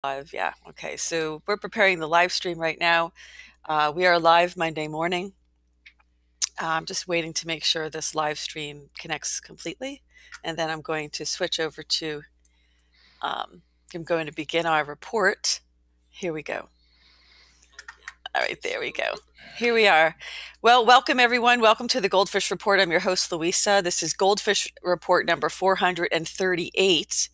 Live, yeah. Okay, so we're preparing the live stream right now. We are live Monday morning. I'm just waiting to make sure this live stream connects completely, and then I'm going to switch over to, I'm going to begin our report. Here we go. All right, there we go. Here we are. Well, welcome everyone. Welcome to the GoldFish Report. I'm your host, Louisa. This is GoldFish Report number 438.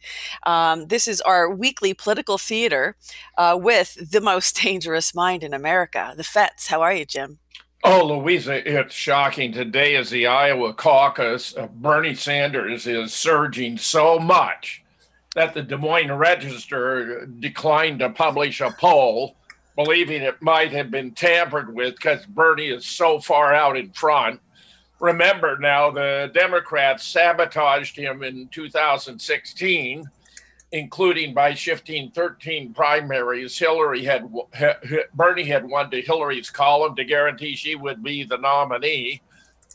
This is our weekly political theater with the most dangerous mind in America, the Fets. How are you, Jim? Oh, Louisa, it's shocking. Today is the Iowa caucus. Bernie Sanders is surging so much that the Des Moines Register declined to publish a poll, believing it might have been tampered with because Bernie is so far out in front. Remember now, the Democrats sabotaged him in 2016, including by shifting 13 primaries. Bernie had won to Hillary's column to guarantee she would be the nominee.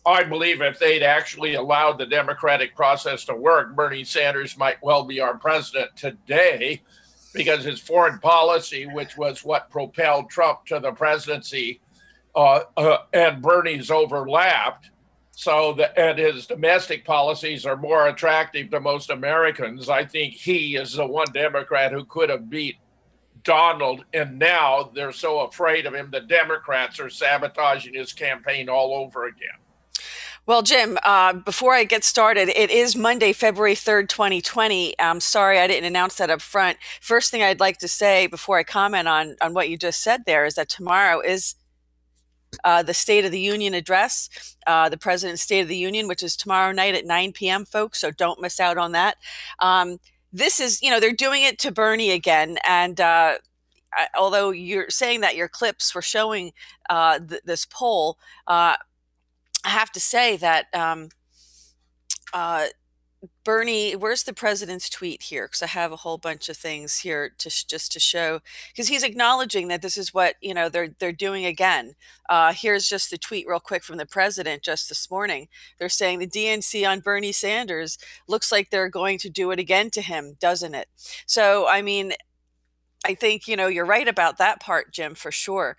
I believe if they'd actually allowed the democratic process to work, Bernie Sanders might well be our president today, because his foreign policy, which was what propelled Trump to the presidency, and Bernie's overlapped. And his domestic policies are more attractive to most Americans. I think he is the one Democrat who could have beat Donald, and now they're so afraid of him, the Democrats are sabotaging his campaign all over again. Well, Jim, before I get started, it is Monday, February 3rd, 2020. I'm sorry I didn't announce that up front. First thing I'd like to say before I comment on what you just said there is that tomorrow is the State of the Union address, the President's State of the Union, which is tomorrow night at 9 p.m., folks, so don't miss out on that. This is, they're doing it to Bernie again, and although you're saying that your clips were showing this poll, I have to say that Bernie, where's the president's tweet here? Because I have a whole bunch of things here just to show, because he's acknowledging that this is what they're doing again. Here's just the tweet real quick from the president just this morning. They're saying the DNC on Bernie Sanders looks like they're going to do it again to him, doesn't it? So I mean, I think, you're right about that part, Jim, for sure.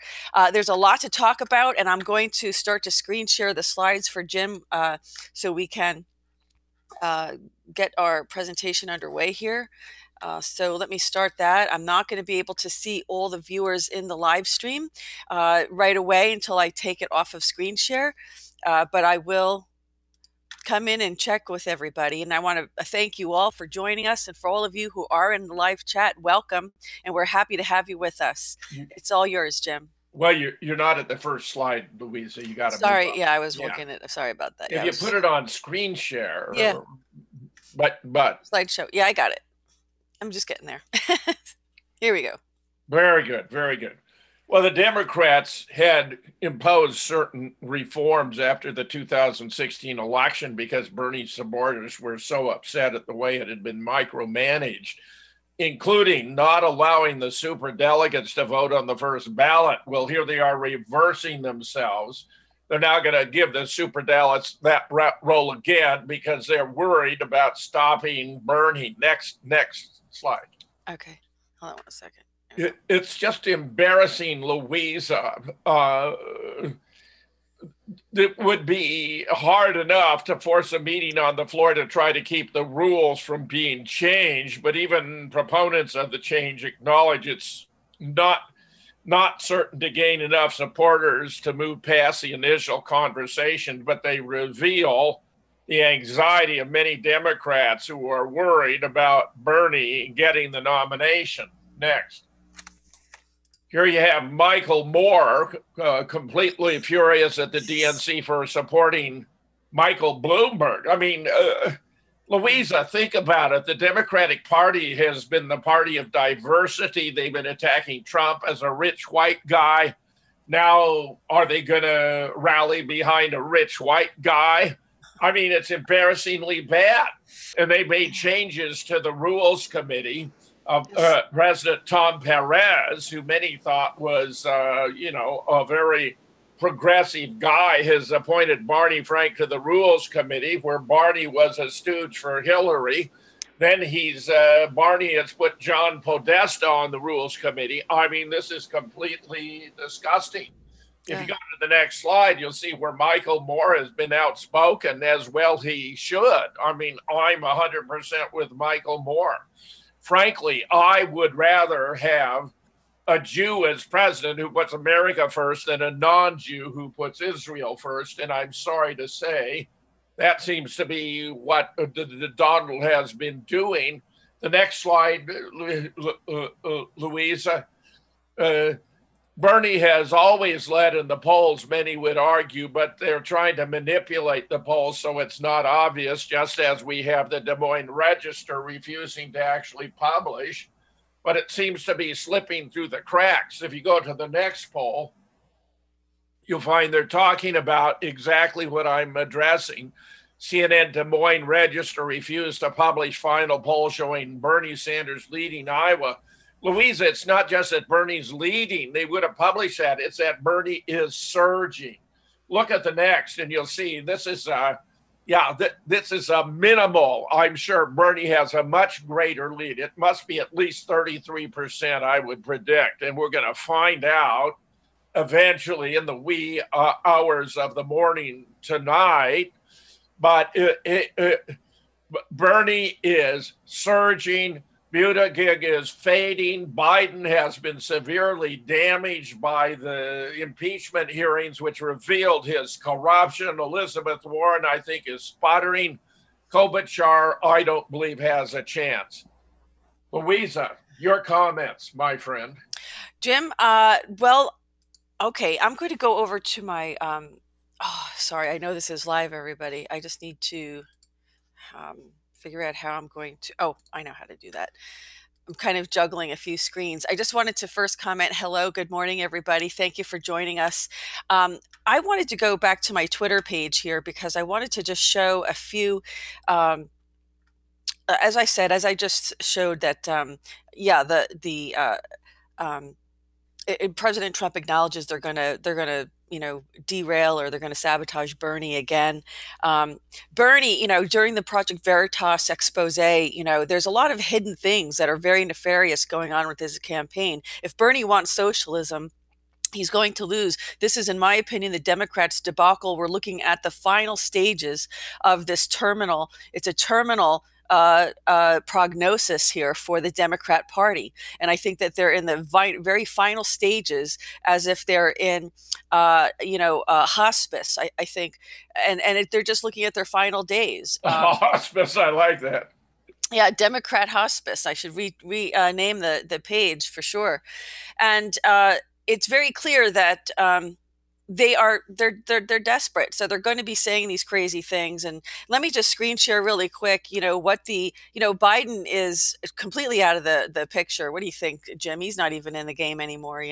There's a lot to talk about, and I'm going to start to screen share the slides for Jim so we can get our presentation underway here. So let me start that. I'm not going to be able to see all the viewers in the live stream right away until I take it off of screen share, but I will come in and check with everybody. And I want to thank you all for joining us, and for all of you who are in the live chat, welcome. And we're happy to have you with us. It's all yours, Jim. Well, you're not at the first slide, Louisa. You got to. Sorry, yeah, I was looking at. Sorry about that. If you put it on screen share, yeah, but slideshow. Yeah, I got it. I'm just getting there. Here we go. Very good, very good. Well, the Democrats had imposed certain reforms after the 2016 election because Bernie's supporters were so upset at the way it had been micromanaged, including not allowing the superdelegates to vote on the first ballot. Well, here they are reversing themselves. They're now going to give the superdelegates that role again because they're worried about stopping Bernie. Next slide. Okay, hold on one second. It's just embarrassing, Louisa. It would be hard enough to force a meeting on the floor to try to keep the rules from being changed, but even proponents of the change acknowledge it's not certain to gain enough supporters to move past the initial conversation, but they reveal the anxiety of many Democrats who are worried about Bernie getting the nomination. Next. Here you have Michael Moore, completely furious at the DNC for supporting Michael Bloomberg. I mean, Louisa, think about it. The Democratic Party has been the party of diversity. They've been attacking Trump as a rich white guy. Now, are they going to rally behind a rich white guy? I mean, it's embarrassingly bad. And they made changes to the Rules Committee. President Tom Perez, who many thought was, a very progressive guy, has appointed Barney Frank to the Rules Committee, where Barney was a stooge for Hillary. Then Barney has put John Podesta on the Rules Committee. I mean, this is completely disgusting. If you go to the next slide, you'll see where Michael Moore has been outspoken, as well he should. I mean, I'm 100% with Michael Moore. Frankly, I would rather have a Jew as president who puts America first than a non-Jew who puts Israel first. And I'm sorry to say, that seems to be what Donald has been doing. The next slide, Louisa. Bernie has always led in the polls, many would argue, but they're trying to manipulate the polls so it's not obvious, just as we have the Des Moines Register refusing to actually publish. But it seems to be slipping through the cracks. If you go to the next poll, you'll find they're talking about exactly what I'm addressing. CNN Des Moines Register refused to publish final poll showing Bernie Sanders leading Iowa. Louisa, it's not just that Bernie's leading. They would have published that. It's that Bernie is surging. Look at the next, and you'll see this is this is a minimal. I'm sure Bernie has a much greater lead. It must be at least 33%, I would predict. And we're going to find out eventually in the wee hours of the morning tonight. But Bernie is surging. Buttigieg is fading. Biden has been severely damaged by the impeachment hearings, which revealed his corruption. Elizabeth Warren, I think, is sputtering. Klobuchar, I don't believe, has a chance. Louisa, your comments, my friend. Jim, well, okay, I'm going to go over to my, sorry, I know this is live, everybody. I just need to figure out how I'm going to, I know how to do that. I'm kind of juggling a few screens. I just wanted to first comment, hello, good morning, everybody. Thank you for joining us. I wanted to go back to my Twitter page here because I wanted to just show a few, as I said, as I just showed that, President Trump acknowledges they're gonna derail or they're gonna sabotage Bernie again. Bernie, during the Project Veritas expose, there's a lot of hidden things that are very nefarious going on with his campaign. If Bernie wants socialism, he's going to lose. This is, in my opinion, the Democrats' debacle. We're looking at the final stages of this terminal. It's a terminal prognosis here for the Democrat Party. And I think that they're in the very final stages, as if they're in, hospice, I think. And they're just looking at their final days. Hospice, I like that. Yeah, Democrat hospice. I should rename the page for sure. And it's very clear that they're desperate, so they're going to be saying these crazy things. And let me just screen share really quick what Biden is completely out of the picture. What do you think, Jim? He's not even in the game anymore.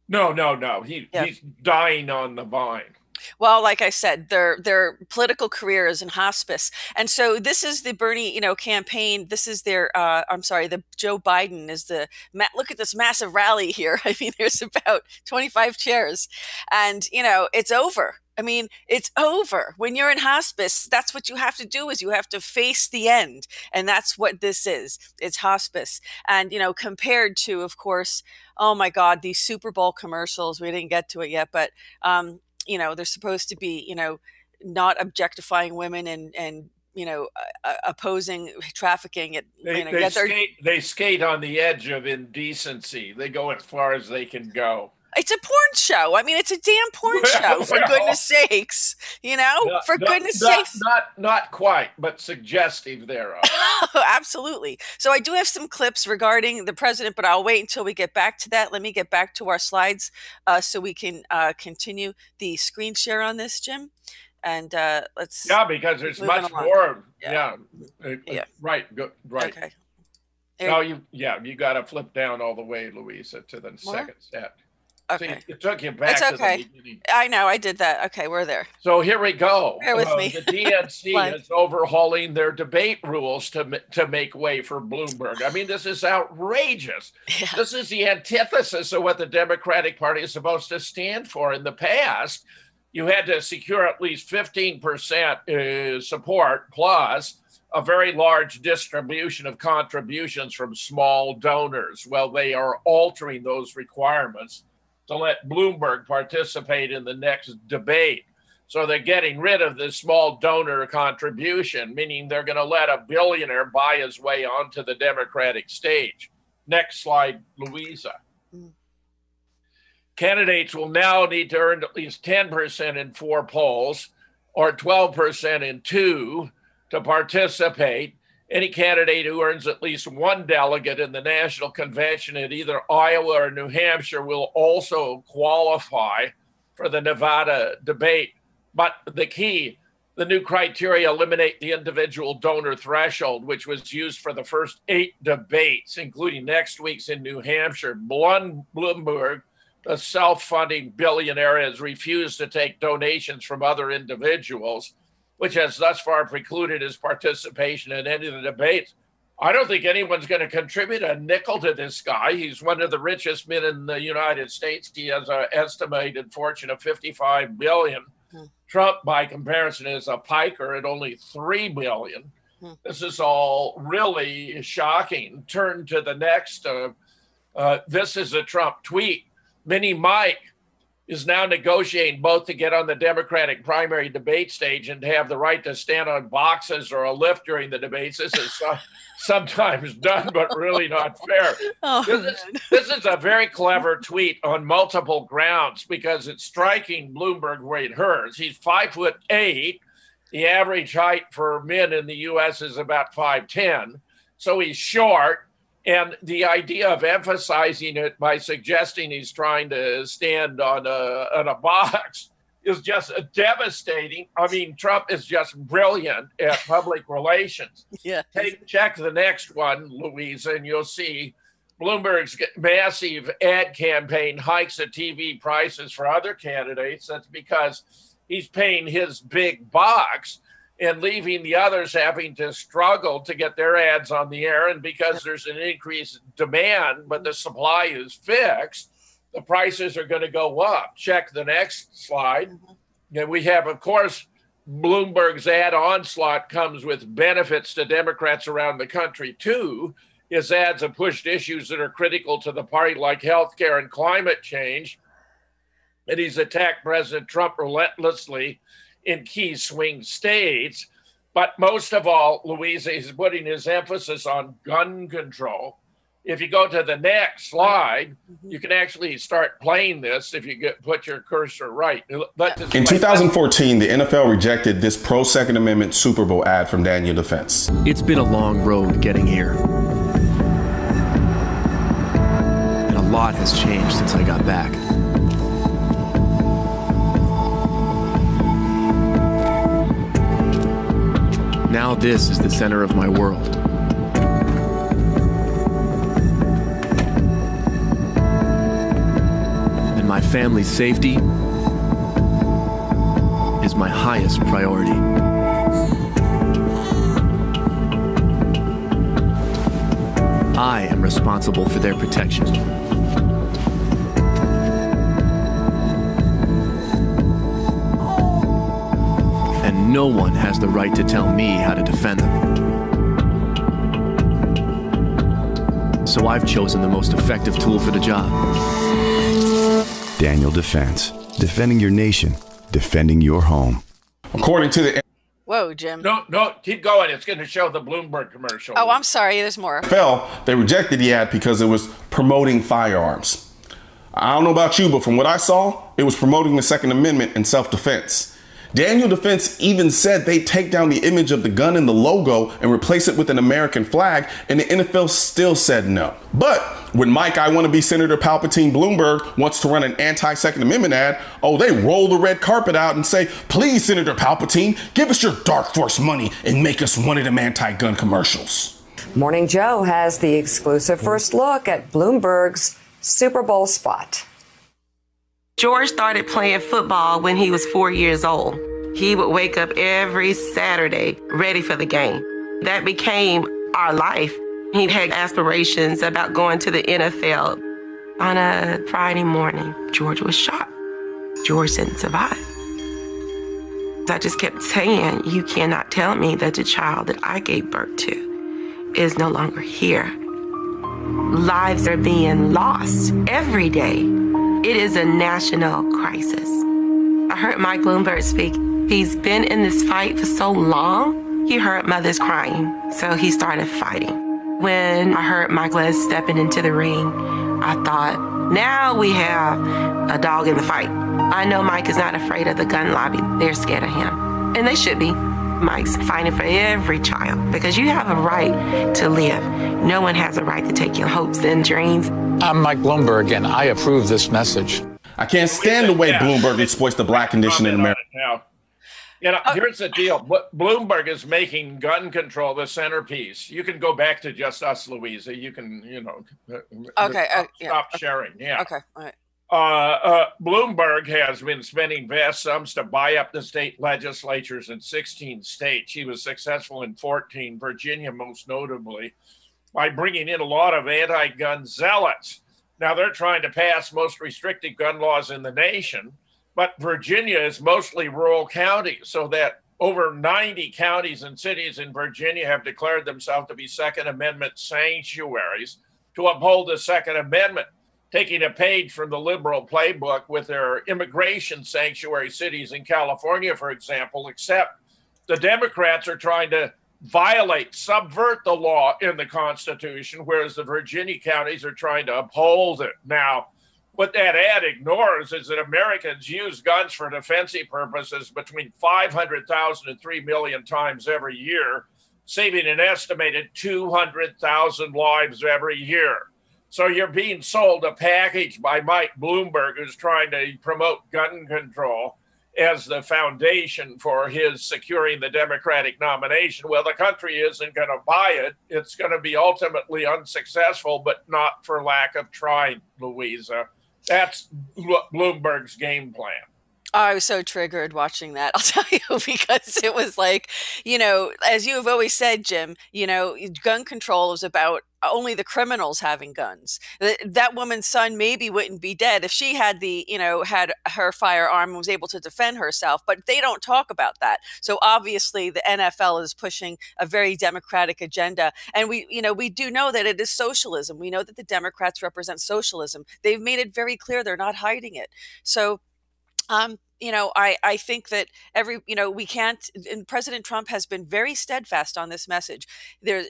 No, he's dying on the vine. Well, like I said, their political career is in hospice. And so this is the Bernie, campaign. This is their, the Joe Biden is look at this massive rally here. I mean, there's about 25 chairs and, it's over. I mean, it's over. When you're in hospice, that's what you have to do, is you have to face the end. And that's what this is. It's hospice. And, compared to, of course, oh my God, these Super Bowl commercials, we didn't get to it yet, but, they're supposed to be, not objectifying women and opposing trafficking. They skate on the edge of indecency. They go as far as they can go. It's a porn show. I mean, it's a damn porn show, for goodness sakes. For goodness sakes. Not quite, but suggestive thereof. Absolutely. So I do have some clips regarding the president, but I'll wait until we get back to that. Let me get back to our slides so we can continue the screen share on this, Jim. And let's. Yeah, because there's much more. Yeah. Right. Good. Right. Okay. No, you got to flip down all the way, Louisa, to the second set. Okay. See, it took you back to the beginning. I know, I did that. Okay, we're there. So here we go. Bear with me. The DNC is overhauling their debate rules to make way for Bloomberg. I mean, this is outrageous. Yeah. This is the antithesis of what the Democratic Party is supposed to stand for. In the past, you had to secure at least 15% support plus a very large distribution of contributions from small donors. Well, they are altering those requirements to let Bloomberg participate in the next debate. So they're getting rid of this small donor contribution, meaning they're going to let a billionaire buy his way onto the Democratic stage. Next slide, Louisa. Candidates will now need to earn at least 10% in 4 polls or 12% in 2 to participate. Any candidate who earns at least 1 delegate in the national convention in either Iowa or New Hampshire will also qualify for the Nevada debate. But the key, the new criteria eliminate the individual donor threshold, which was used for the first 8 debates, including next week's in New Hampshire. Bloomberg, the self-funding billionaire, has refused to take donations from other individuals, which has thus far precluded his participation in any of the debates. I don't think anyone's going to contribute a nickel to this guy. He's one of the richest men in the United States. He has an estimated fortune of $55 billion. Trump, by comparison, is a piker at only $3 billion. This is all really shocking. Turn to the next. This is a Trump tweet. Mini Mike is now negotiating both to get on the Democratic primary debate stage and to have the right to stand on boxes or a lift during the debates. This is sometimes done, but really not fair. This is a very clever tweet on multiple grounds because it's striking Bloomberg where it hurts. He's 5'8". The average height for men in the U.S. is about 5'10". So he's short. And the idea of emphasizing it by suggesting he's trying to stand on a box is just devastating. I mean, Trump is just brilliant at public relations. Yeah. Check the next one, Louisa, and you'll see Bloomberg's massive ad campaign hikes the TV prices for other candidates. That's because he's paying his big bucks and leaving the others having to struggle to get their ads on the air. And because there's an increased demand, but the supply is fixed, the prices are going to go up. Check the next slide. And we have, of course, Bloomberg's ad onslaught comes with benefits to Democrats around the country, too. His ads have pushed issues that are critical to the party, like healthcare and climate change. And he's attacked President Trump relentlessly in key swing states. But most of all, Louisa is putting his emphasis on gun control. If you go to the next slide, you can actually start playing this if you put your cursor right. In 2014, the NFL rejected this pro-Second Amendment Super Bowl ad from Daniel Defense. It's been a long road getting here. And a lot has changed since I got back. Now this is the center of my world. And my family's safety is my highest priority. I am responsible for their protection. And no one has the right to tell me how to defend them. So I've chosen the most effective tool for the job. Daniel Defense. Defending your nation. Defending your home. According to the Whoa, Jim. No, keep going. It's going to show the Bloomberg commercial. Oh, I'm sorry. There's more. NFL, they rejected the ad because it was promoting firearms. I don't know about you, but from what I saw, it was promoting the Second Amendment and self-defense. Daniel Defense even said they'd take down the image of the gun and the logo and replace it with an American flag, and the NFL still said no. But when Mike, I want to be Senator Palpatine Bloomberg wants to run an anti-Second Amendment ad, oh, they roll the red carpet out and say, please, Senator Palpatine, give us your dark force money and make us one of them anti-gun commercials. Morning Joe has the exclusive first look at Bloomberg's Super Bowl spot. George started playing football when he was 4 years old. He would wake up every Saturday ready for the game. That became our life. He had aspirations about going to the NFL. On a Friday morning, George was shot. George didn't survive. I just kept saying, you cannot tell me that the child that I gave birth to is no longer here. Lives are being lost every day. It is a national crisis. I heard Mike Bloomberg speak. He's been in this fight for so long, he heard mothers crying, so he started fighting. When I heard Mike was stepping into the ring, I thought, now we have a dog in the fight. I know Mike is not afraid of the gun lobby. They're scared of him, and they should be. Mike's fighting for every child because you have a right to live. No one has a right to take your hopes and dreams. I'm Mike Bloomberg, and I approve this message. I can't stand the way Bloomberg exploits the black condition in America. Now, here's the deal. Bloomberg is making gun control the centerpiece. You can go back to just us, Louisa. You can, stop sharing. Yeah. Okay. All right. Bloomberg has been spending vast sums to buy up the state legislatures in 16 states. He was successful in 14, Virginia most notably, by bringing in a lot of anti-gun zealots. Now, they're trying to pass most restrictive gun laws in the nation, but Virginia is mostly rural counties, so that over 90 counties and cities in Virginia have declared themselves to be Second Amendment sanctuaries to uphold the Second Amendment, taking a page from the liberal playbook with their immigration sanctuary cities in California, for example, except the Democrats are trying to subvert the law in the Constitution, whereas the Virginia counties are trying to uphold it. Now, what that ad ignores is that Americans use guns for defensive purposes between 500,000 and 3 million times every year, saving an estimated 200,000 lives every year. So you're being sold a package by Mike Bloomberg, who's trying to promote gun control as the foundation for his securing the Democratic nomination. Well, the country isn't going to buy it. It's going to be ultimately unsuccessful, but not for lack of trying, Louisa. That's Bloomberg's game plan. I was so triggered watching that, I'll tell you, because it was like, as you have always said, Jim, gun control is about only the criminals having guns. That woman's son maybe wouldn't be dead if she had had her firearm and was able to defend herself, but they don't talk about that. So obviously the NFL is pushing a very democratic agenda. And we do know that it is socialism. We know that the Democrats represent socialism. They've made it very clear they're not hiding it. So I think that we can't, and President Trump has been very steadfast on this message.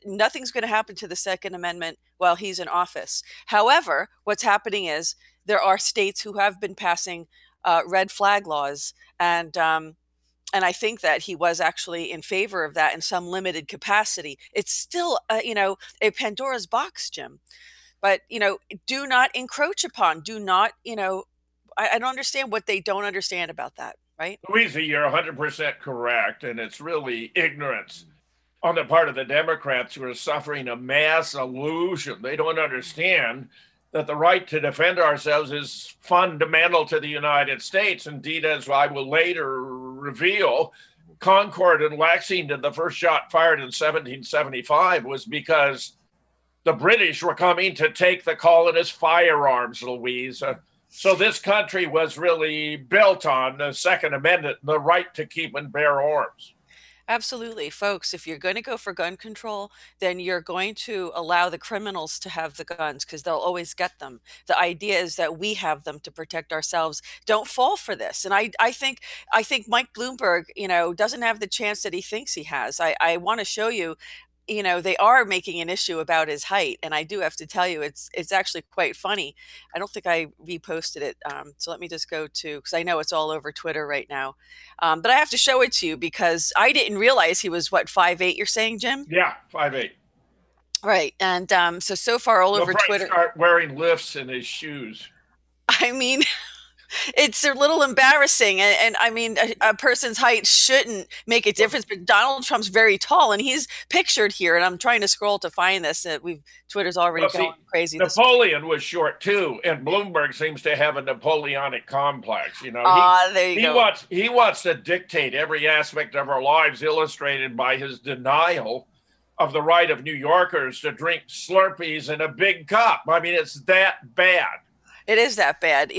Nothing's going to happen to the Second Amendment while he's in office. However, what's happening is there are states who have been passing red flag laws, and I think that he was actually in favor of that in some limited capacity. It's still, a Pandora's box, Jim. But, do not encroach upon, do not, I don't understand what they don't understand about that, right? Louisa, you're 100% correct, and it's really ignorance on the part of the Democrats who are suffering a mass illusion. They don't understand that the right to defend ourselves is fundamental to the United States. Indeed, as I will later reveal, Concord and Lexington, the first shot fired in 1775 was because the British were coming to take the colonists' firearms, Louisa. So this country was really built on the Second Amendment, the right to keep and bear arms. Absolutely. Folks, if you're going to go for gun control, then you're going to allow the criminals to have the guns because they'll always get them. The idea is that we have them to protect ourselves. Don't fall for this. And I think Mike Bloomberg, doesn't have the chance that he thinks he has. I want to show you, they are making an issue about his height. And I do have to tell you, it's actually quite funny. I don't think I reposted it. So let me just go to, because I know it's all over Twitter right now. But I have to show it to you because I didn't realize he was, 5'8", you're saying, Jim? Yeah, 5'8". Right. And so far all over Twitter. Start wearing lifts in his shoes. I mean, it's a little embarrassing. And I mean, a person's height shouldn't make a difference, but Donald Trump's very tall and he's pictured here. And I'm trying to scroll to find this. Twitter's already going crazy. Napoleon was short too. And Bloomberg seems to have a Napoleonic complex. There you go. He wants to dictate every aspect of our lives, illustrated by his denial of the right of New Yorkers to drink Slurpees in a big cup. I mean, it's that bad. It is that bad.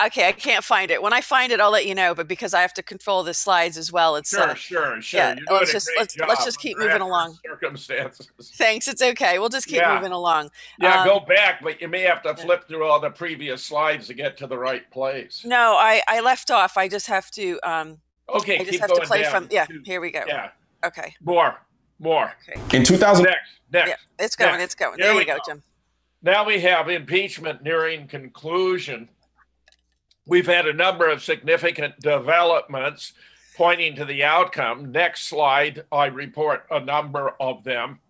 Okay, I can't find it. When I find it, I'll let you know. But because I have to control the slides as well, it's Sure. yeah. You're doing Let's a just great job let's just keep under moving adverse along. circumstances. Thanks. It's okay. We'll just keep moving along. Go back, but you may have to flip through all the previous slides to get to the right place. No, I left off. I just have to. Okay, I just keep have going to play down. from. Yeah, here we go. Yeah. Okay. More. Okay. In 2000, Next. Yeah, it's going. Next. It's going. Here There we you go, go. Jim. Now we have impeachment nearing conclusion. We've had a number of significant developments pointing to the outcome. Next slide, I report a number of them.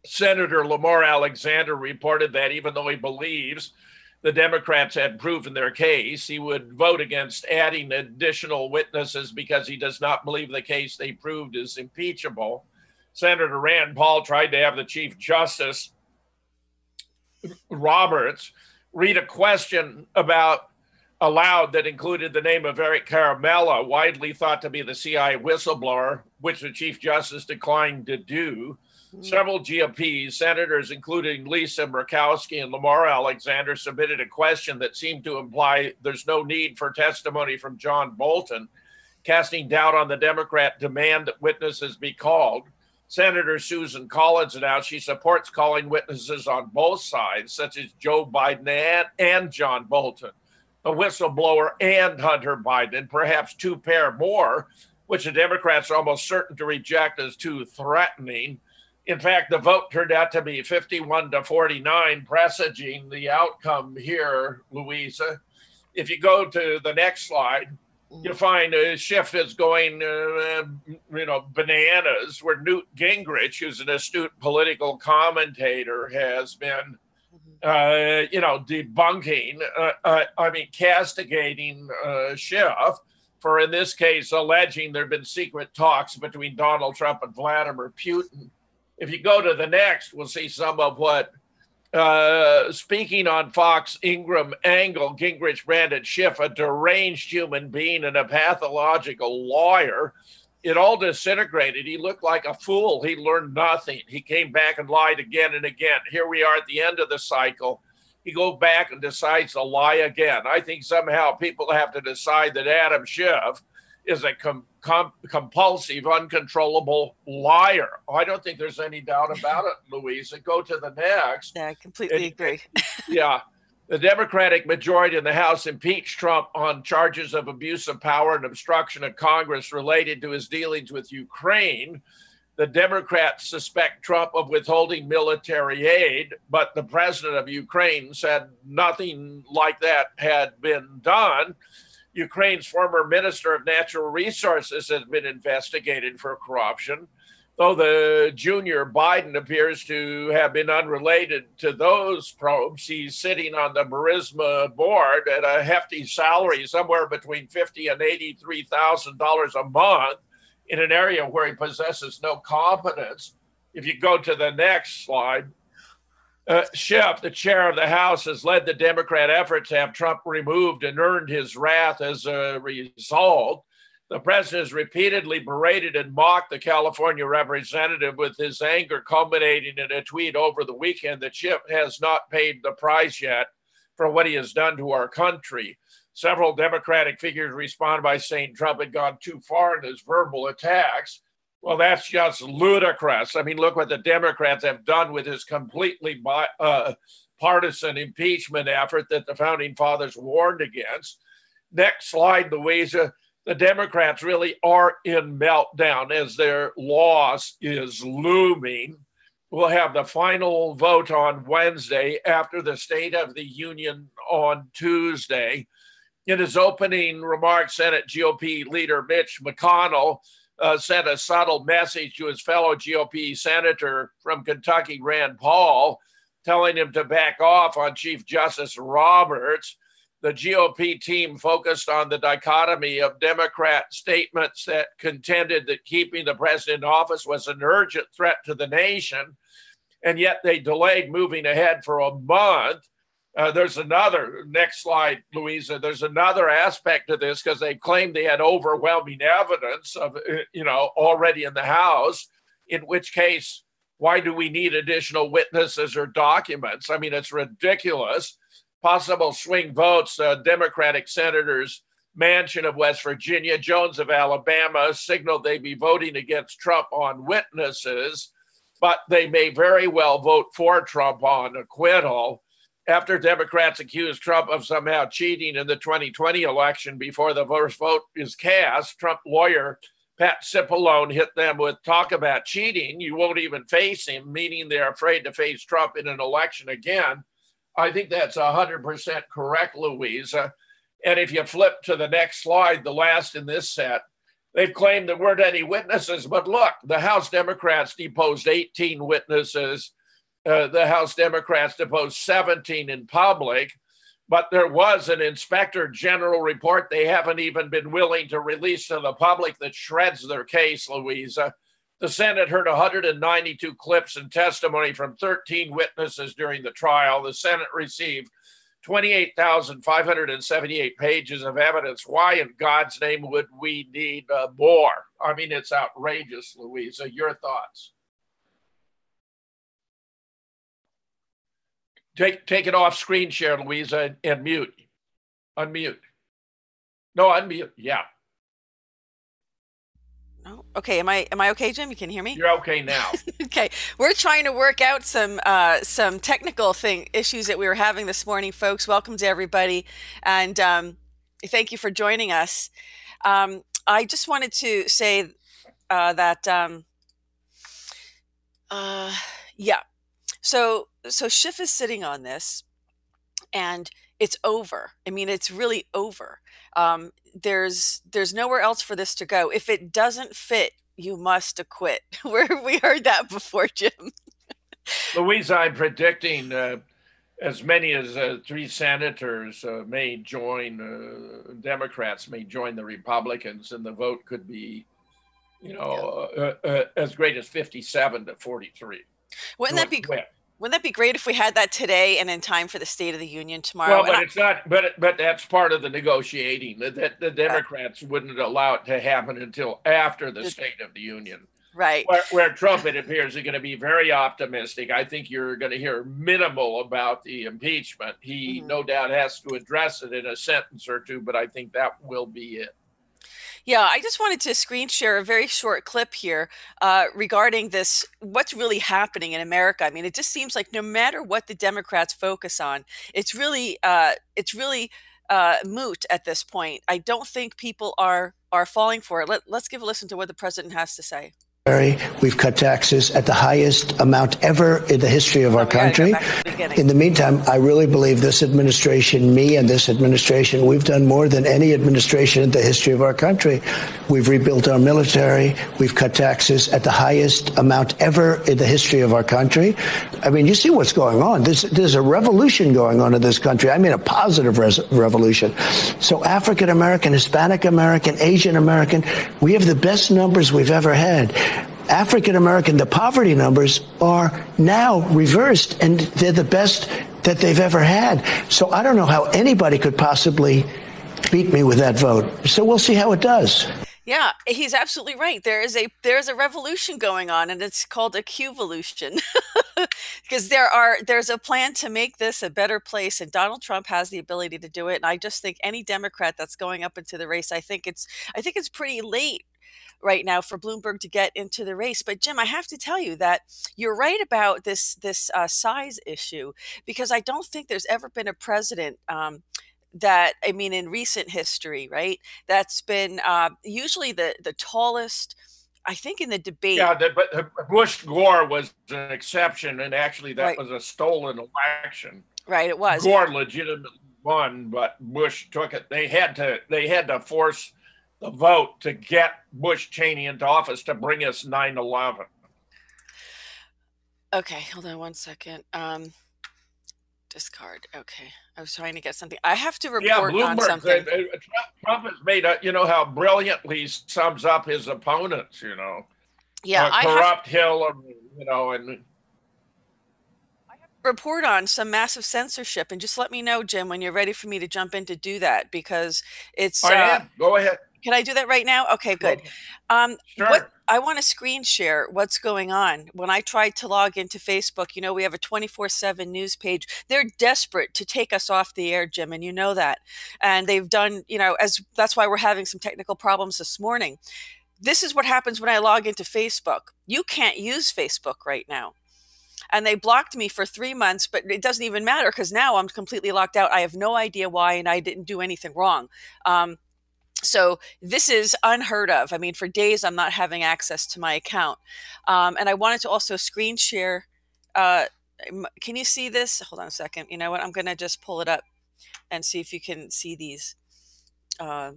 Senator Lamar Alexander reported that even though he believes the Democrats had proven their case, he would vote against adding additional witnesses because he does not believe the case they proved is impeachable. Senator Rand Paul tried to have the Chief Justice Roberts read a question aloud that included the name of Eric Caramella, widely thought to be the CIA whistleblower, which the Chief Justice declined to do. Several GOP senators, including Lisa Murkowski and Lamar Alexander, submitted a question that seemed to imply there's no need for testimony from John Bolton, casting doubt on the Democrat demand that witnesses be called. Senator Susan Collins announced she supports calling witnesses on both sides, such as Joe Biden and John Bolton, a whistleblower and Hunter Biden, and perhaps two pair more, which the Democrats are almost certain to reject as too threatening. In fact, the vote turned out to be 51-49, presaging the outcome here, Louisa. If you go to the next slide, you'll find Schiff is going, bananas, where Newt Gingrich, who's an astute political commentator, has been, debunking, castigating Schiff for, in this case, alleging there have been secret talks between Donald Trump and Vladimir Putin. If you go to the next, we'll see some of what, speaking on Fox Ingram Angle, Gingrich branded Schiff a deranged human being and a pathological lawyer. It all disintegrated. He looked like a fool. He learned nothing. He came back and lied again and again. Here we are at the end of the cycle. He goes back and decides to lie again. I think somehow people have to decide that Adam Schiff is a compulsive, uncontrollable liar. I don't think there's any doubt about it, Louisa. Go to the next. Yeah, I completely agree. Yeah. The Democratic majority in the House impeached Trump on charges of abuse of power and obstruction of Congress related to his dealings with Ukraine. The Democrats suspect Trump of withholding military aid, but the president of Ukraine said nothing like that had been done. Ukraine's former Minister of Natural Resources has been investigated for corruption, though the junior Biden appears to have been unrelated to those probes. He's sitting on the Burisma board at a hefty salary, somewhere between $50,000 and $83,000 a month, in an area where he possesses no competence. If you go to the next slide, Schiff, the chair of the House, has led the Democrat effort to have Trump removed and earned his wrath as a result. The president has repeatedly berated and mocked the California representative, with his anger culminating in a tweet over the weekend that Schiff has not paid the price yet for what he has done to our country. Several Democratic figures responded by saying Trump had gone too far in his verbal attacks. Well, that's just ludicrous. I mean, look what the Democrats have done with this completely partisan impeachment effort that the founding fathers warned against. Next slide, Louisa. The Democrats really are in meltdown as their loss is looming. We'll have the final vote on Wednesday after the State of the Union on Tuesday. In his opening remarks, Senate GOP leader Mitch McConnell sent a subtle message to his fellow GOP senator from Kentucky, Rand Paul, telling him to back off on Chief Justice Roberts. The GOP team focused on the dichotomy of Democrat statements that contended that keeping the president in office was an urgent threat to the nation, and yet they delayed moving ahead for a month. There's another, next slide, Louisa, there's another aspect to this, because they claimed they had overwhelming evidence of, already in the House, in which case, why do we need additional witnesses or documents? I mean, it's ridiculous. possible swing votes. Democratic senators Manchin of West Virginia, Jones of Alabama signaled they'd be voting against Trump on witnesses, but they may very well vote for Trump on acquittal. After Democrats accused Trump of somehow cheating in the 2020 election before the first vote is cast, Trump lawyer Pat Cipollone hit them with talk about cheating. You won't even face him, meaning they're afraid to face Trump in an election again. I think that's 100% correct, Louisa. And if you flip to the next slide, the last in this set, they've claimed there weren't any witnesses. But look, the House Democrats deposed 18 witnesses. The House Democrats deposed 17 in public. But there was an inspector general report they haven't even been willing to release to the public that shreds their case, Louisa. The Senate heard 192 clips and testimony from 13 witnesses during the trial. The Senate received 28,578 pages of evidence. Why in God's name would we need more? I mean, it's outrageous, Louisa. Your thoughts? Take it off screen share, Louisa, and mute. Unmute. No, unmute. Yeah. Oh, okay. Am I okay, Jim? You can hear me? You're okay now. Okay. We're trying to work out some technical issues that we were having this morning, folks. Welcome to everybody, and thank you for joining us. I just wanted to say that yeah. So Schiff is sitting on this, and it's over. I mean, it's really over. There's nowhere else for this to go. If it doesn't fit, you must acquit. We heard that before, Jim. Louisa, I'm predicting as many as 3 senators may join, Democrats may join the Republicans, and the vote could be, as great as 57 to 43. Wouldn't that be great? Wouldn't that be great if we had that today and in time for the State of the Union tomorrow? Well, but it's not. But that's part of the negotiating. That the Democrats wouldn't allow it to happen until after the State of the Union. Right. Where Trump, it appears, is going to be very optimistic. I think you're going to hear minimal about the impeachment. He no doubt has to address it in a sentence or two, but I think that will be it. Yeah, I just wanted to screen share a very short clip here regarding this, what's really happening in America. I mean, it just seems like no matter what the Democrats focus on, it's really moot at this point. I don't think people are falling for it. Let's give a listen to what the president has to say. We've cut taxes at the highest amount ever in the history of our country. In the meantime, I really believe this administration, me and this administration, we've done more than any administration in the history of our country. We've rebuilt our military. We've cut taxes at the highest amount ever in the history of our country. I mean, you see what's going on. There's a revolution going on in this country. I mean, a positive revolution. So African American, Hispanic American, Asian American, we have the best numbers we've ever had. African American, the poverty numbers are now reversed, and they're the best that they've ever had. So I don't know how anybody could possibly beat me with that vote. So we'll see how it does. Yeah, he's absolutely right. There's a revolution going on, and it's called a Q-volution, because there's a plan to make this a better place, and Donald Trump has the ability to do it. And I just think any Democrat that's going up into the race, I think it's pretty late right now for Bloomberg to get into the race. But Jim, I have to tell you that you're right about this size issue, because I don't think there's ever been a president that, I mean, in recent history, right, that's been usually the tallest, I think, in the debate. Yeah, but Bush-Gore was an exception, and actually that was a stolen election. Right, it was. Gore legitimately won, but Bush took it. They had to force the vote to get Bush Cheney into office to bring us 9/11. Okay, hold on one second. Discard. Okay, I was trying to get something. I have to report on something. Trump has made you know how brilliantly he sums up his opponents. Yeah, corrupt Hill, and. Report on some massive censorship, and just let me know, Jim, when you're ready for me to jump in to do that, because it's I am. Go ahead. Can I do that right now? Okay, good. Sure. What I want to screen share what's going on. When I tried to log into Facebook, we have a 24/7 news page. They're desperate to take us off the air, Jim, and you know that. And they've done, as that's why we're having some technical problems this morning. This is what happens when I log into Facebook. You can't use Facebook right now. And they blocked me for 3 months, but it doesn't even matter because now I'm completely locked out. I have no idea why, and I didn't do anything wrong. So this is unheard of. I mean, for days, I'm not having access to my account. And I wanted to also screen share. Can you see this? Hold on a second. You know what? I'm going to just pull it up and see if you can see these. I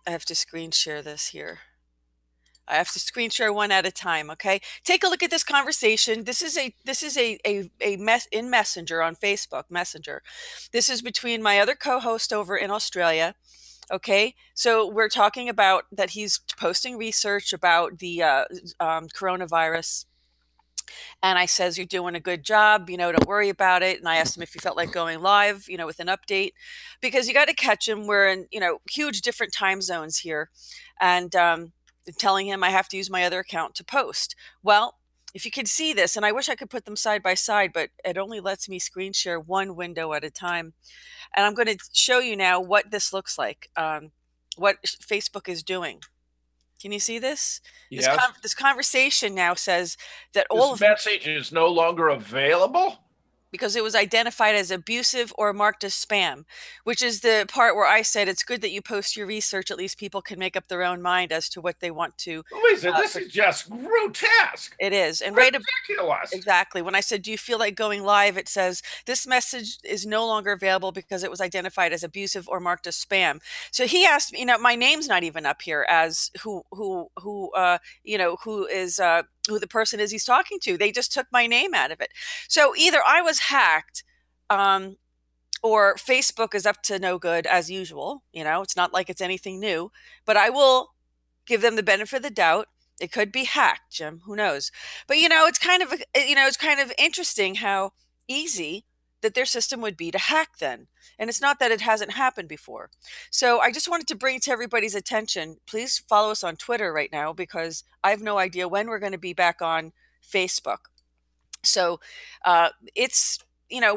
have to screen share this here. I have to screen share one at a time. Okay. Take a look at this conversation. This is in Messenger on Facebook Messenger. This is between my other co-host over in Australia. Okay. So we're talking about that he's posting research about the coronavirus. And I says, you're doing a good job, don't worry about it. And I asked him if he felt like going live, with an update, because you got to catch him. We're in, huge different time zones here. And, telling him I have to use my other account to post. Well, if you could see this, and I wish I could put them side by side, but it only lets me screen share one window at a time. And I'm going to show you now what this looks like, what Facebook is doing. Can you see this? Yes. This conversation now says that this message is no longer available because it was identified as abusive or marked as spam, which is the part where I said it's good that you post your research. At least people can make up their own mind as to what they want to. Louisa, this is just grotesque. It is. And ridiculous. Exactly. When I said, do you feel like going live? It says this message is no longer available because it was identified as abusive or marked as spam. So he asked me, my name's not even up here as who the person is he's talking to. They just took my name out of it. So either I was hacked, or Facebook is up to no good as usual. It's not like it's anything new, but I will give them the benefit of the doubt. It could be hacked, Jim. Who knows? But it's kind of interesting how easy that their system would be to hack then. And it's not that it hasn't happened before. So I just wanted to bring to everybody's attention, please follow us on Twitter right now, because I have no idea when we're going to be back on Facebook. So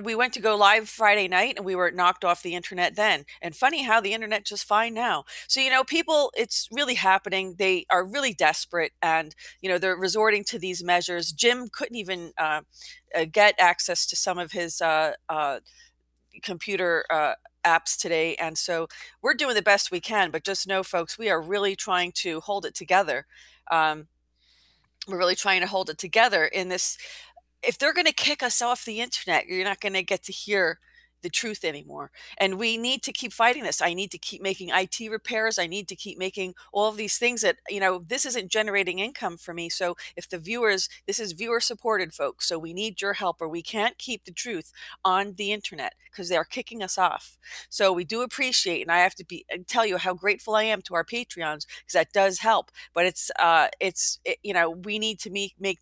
we went to go live Friday night and we were knocked off the internet then. And funny how the internet just fine now. So, people, it's really happening. They are really desperate and, they're resorting to these measures. Jim couldn't even get access to some of his computer apps today. And so we're doing the best we can, but just know, folks, we are really trying to hold it together. We're really trying to hold it together in this. If they're going to kick us off the internet, you're not going to get to hear the truth anymore. And we need to keep fighting this. I need to keep making IT repairs. I need to keep making all of these things that, this isn't generating income for me. So if this is viewer supported, folks. So we need your help, or we can't keep the truth on the internet because they are kicking us off. So we do appreciate, and I have to tell you how grateful I am to our Patreons, because that does help. But we need to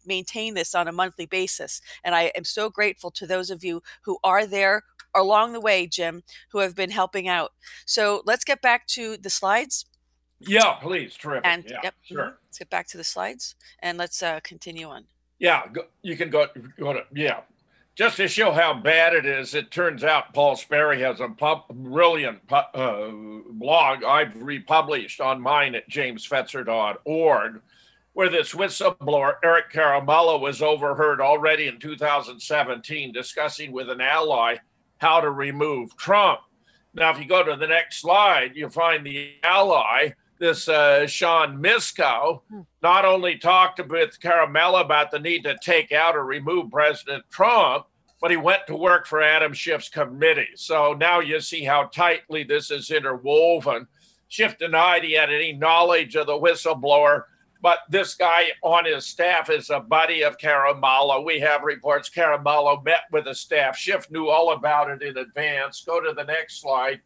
maintain this on a monthly basis. And I am so grateful to those of you who are there along the way, Jim, who have been helping out. So let's get back to the slides. Yeah, please. Terrific. And yeah, yep, sure. Let's get back to the slides and let's continue on. Yeah, you can go to, yeah. Just to show how bad it is, it turns out Paul Sperry has a brilliant blog I've republished on mine at jamesfetzer.org, where this whistleblower, Eric Caramello, was overheard already in 2017 discussing with an ally how to remove Trump. Now, if you go to the next slide, you'll find the ally, this Sean Misko, not only talked with Caramello about the need to take out or remove President Trump, but he went to work for Adam Schiff's committee. So now you see how tightly this is interwoven. Schiff denied he had any knowledge of the whistleblower, but this guy on his staff is a buddy of Caramello. We have reports Caramello met with the staff. Schiff knew all about it in advance. Go to the next slide.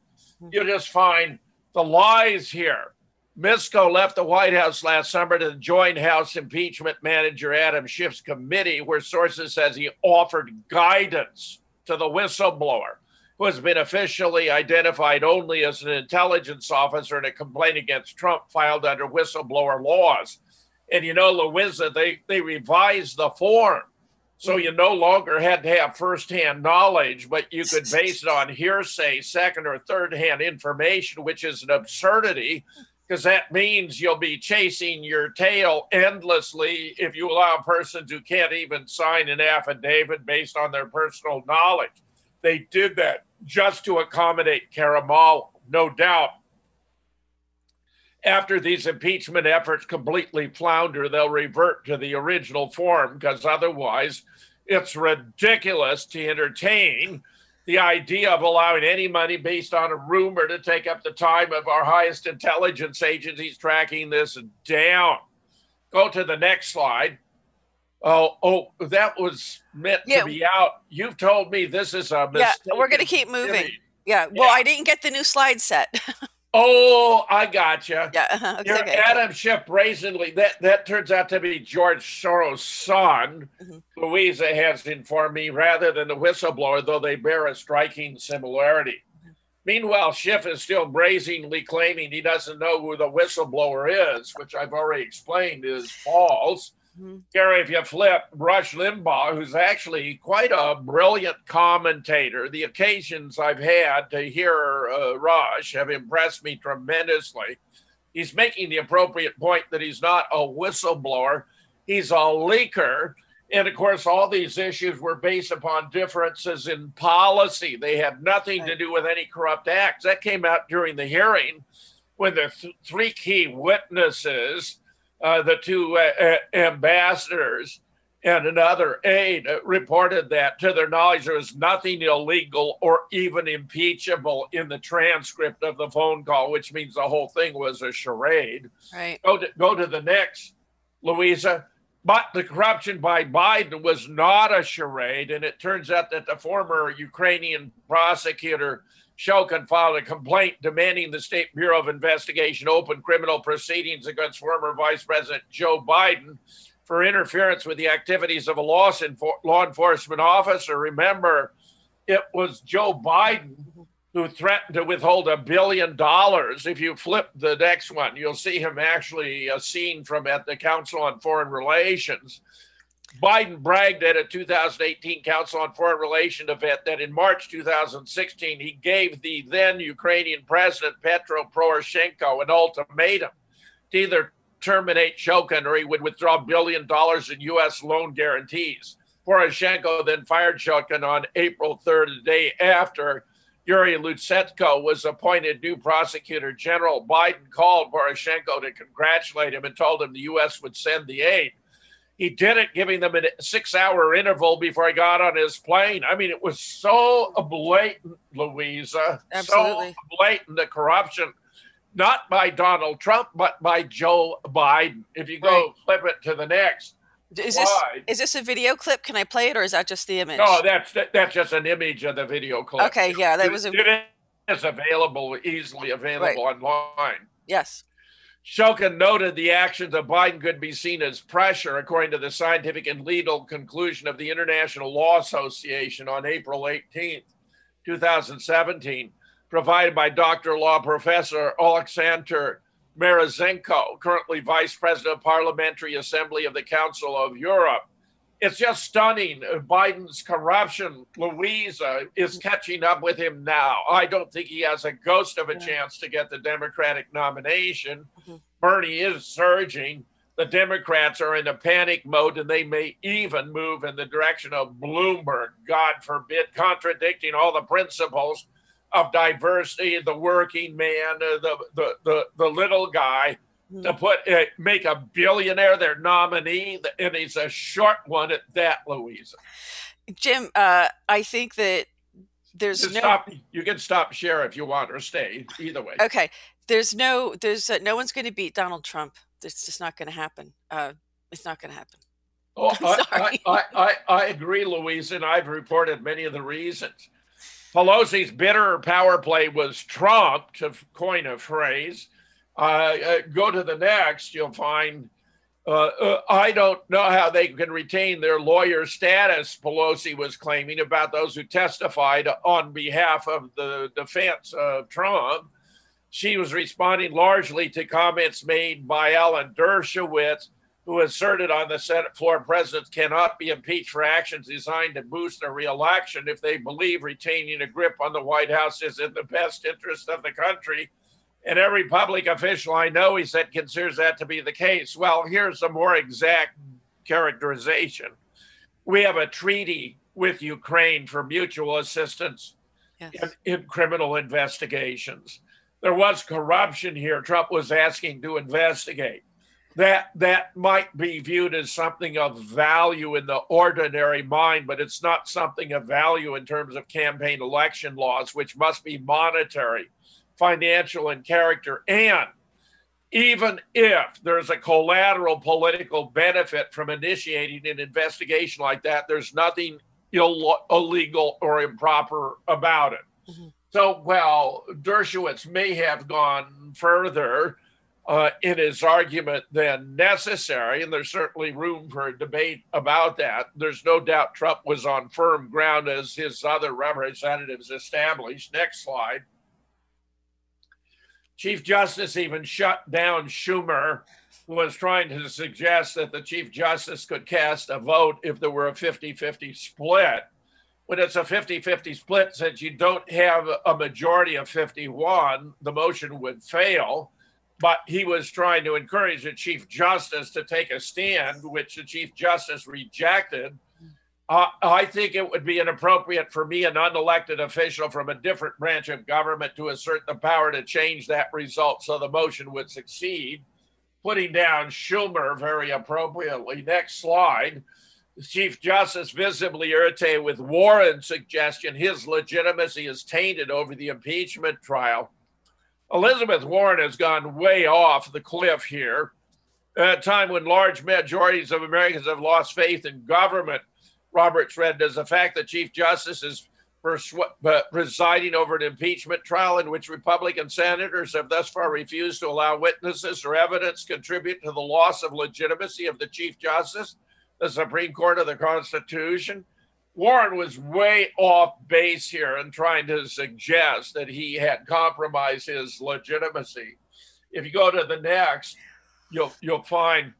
You'll just find the lies here. Misko left the White House last summer to join House impeachment manager Adam Schiff's committee, where sources says he offered guidance to the whistleblower. who has been officially identified only as an intelligence officer in a complaint against Trump filed under whistleblower laws. And you know, Louisa, they revised the form. So you no longer had to have firsthand knowledge, but you could base it on hearsay, second or third hand information, which is an absurdity, because that means you'll be chasing your tail endlessly if you allow persons who can't even sign an affidavit based on their personal knowledge. They did that just to accommodate Karamal, no doubt. After these impeachment efforts completely flounder, they'll revert to the original form, because otherwise it's ridiculous to entertain the idea of allowing any money based on a rumor to take up the time of our highest intelligence agencies tracking this down. Go to the next slide. Oh, that was meant to be out. You've told me this is a mistake. Yeah, we're going to keep moving. Yeah, well, I didn't get the new slide set. Oh, I gotcha. Yeah, okay. Adam Schiff brazenly, that turns out to be George Soros' son. Louisa has informed me, rather than the whistleblower, though they bear a striking similarity. Meanwhile, Schiff is still brazenly claiming he doesn't know who the whistleblower is, which I've already explained is false. Gary, if you flip, Rush Limbaugh, who's actually quite a brilliant commentator, the occasions I've had to hear Rush have impressed me tremendously. He's making the appropriate point that he's not a whistleblower, he's a leaker. And of course, all these issues were based upon differences in policy. They had nothing to do with any corrupt acts. That came out during the hearing when the three key witnesses, the two ambassadors and another aide, reported that to their knowledge there was nothing illegal or even impeachable in the transcript of the phone call, which means the whole thing was a charade. Right. Go to the next, Louisa. But the corruption by Biden was not a charade, and it turns out that the former Ukrainian prosecutor Shokin filed a complaint demanding the State Bureau of Investigation open criminal proceedings against former Vice President Joe Biden for interference with the activities of a law enforcement officer. Remember, it was Joe Biden who threatened to withhold $1 billion. If you flip the next one, you'll see him actually a scene from at the Council on Foreign Relations. Biden bragged at a 2018 Council on Foreign Relations event that in March 2016, he gave the then Ukrainian President Petro Poroshenko an ultimatum to either terminate Shokin or he would withdraw $1 billion in U.S. loan guarantees. Poroshenko then fired Shokin on April 3rd, the day after Yuri Lutsenko was appointed new prosecutor general. Biden called Poroshenko to congratulate him and told him the U.S. would send the aid. He did it, giving them a 6-hour interval before he got on his plane. I mean, it was so blatant, Louisa. Absolutely. So blatant, the corruption, not by Donald Trump, but by Joe Biden. If you go flip it to the next slide. Is this a video clip? Can I play it, or is that just the image? No, that's just an image of the video clip. Okay, yeah, that was it is available, easily available online. Yes. Shokin noted the actions of Biden could be seen as pressure, according to the scientific and legal conclusion of the International Law Association on April 18th, 2017, provided by Dr. Law Professor Oleksandr Marazenko, currently Vice President of Parliamentary Assembly of the Council of Europe. It's just stunning. Biden's corruption, Louisa, is catching up with him now. I don't think he has a ghost of a chance to get the Democratic nomination. Bernie is surging. The Democrats are in a panic mode, and they may even move in the direction of Bloomberg, God forbid, contradicting all the principles of diversity, the working man, the little guy. To make a billionaire their nominee, and he's a short one at that, Louisa. Jim, I think that there's you can stop share if you want or stay, either way. Okay, no one's going to beat Donald Trump. It's just not going to happen. It's not going to happen. Oh, I agree, Louisa, and I've reported many of the reasons. Pelosi's bitter power play was Trump, to coin a phrase. Go to the next, you'll find I don't know how they can retain their lawyer status, Pelosi was claiming about those who testified on behalf of the defense of Trump. She was responding largely to comments made by Alan Dershowitz, who asserted on the Senate floor presidents cannot be impeached for actions designed to boost their reelection if they believe retaining a grip on the White House is in the best interest of the country. And every public official I know, he said, considers that to be the case. Well, here's a more exact characterization. We have a treaty with Ukraine for mutual assistance in criminal investigations. There was corruption here. Trump was asking to investigate. That might be viewed as something of value in the ordinary mind, but it's not something of value in terms of campaign election laws, which must be monetary, financial in character. And even if there's a collateral political benefit from initiating an investigation like that, there's nothing illegal or improper about it. Mm-hmm. So, well, Dershowitz may have gone further in his argument than necessary, and there's certainly room for a debate about that. There's no doubt Trump was on firm ground, as his other representatives established. Next slide. Chief Justice even shut down Schumer, who was trying to suggest that the Chief Justice could cast a vote if there were a 50-50 split. When it's a 50-50 split, since you don't have a majority of 51, the motion would fail. But he was trying to encourage the Chief Justice to take a stand, which the Chief Justice rejected. I think it would be inappropriate for me, an unelected official from a different branch of government, to assert the power to change that result so the motion would succeed. Putting down Schumer very appropriately. Next slide. The Chief Justice visibly irritated with Warren's suggestion his legitimacy is tainted over the impeachment trial. Elizabeth Warren has gone way off the cliff here. At a time when large majorities of Americans have lost faith in government, Roberts read, does the fact that Chief Justice is presiding over an impeachment trial in which Republican senators have thus far refused to allow witnesses or evidence contribute to the loss of legitimacy of the Chief Justice, the Supreme Court of the Constitution? Warren was way off base here in trying to suggest that he had compromised his legitimacy. If you go to the next, you'll find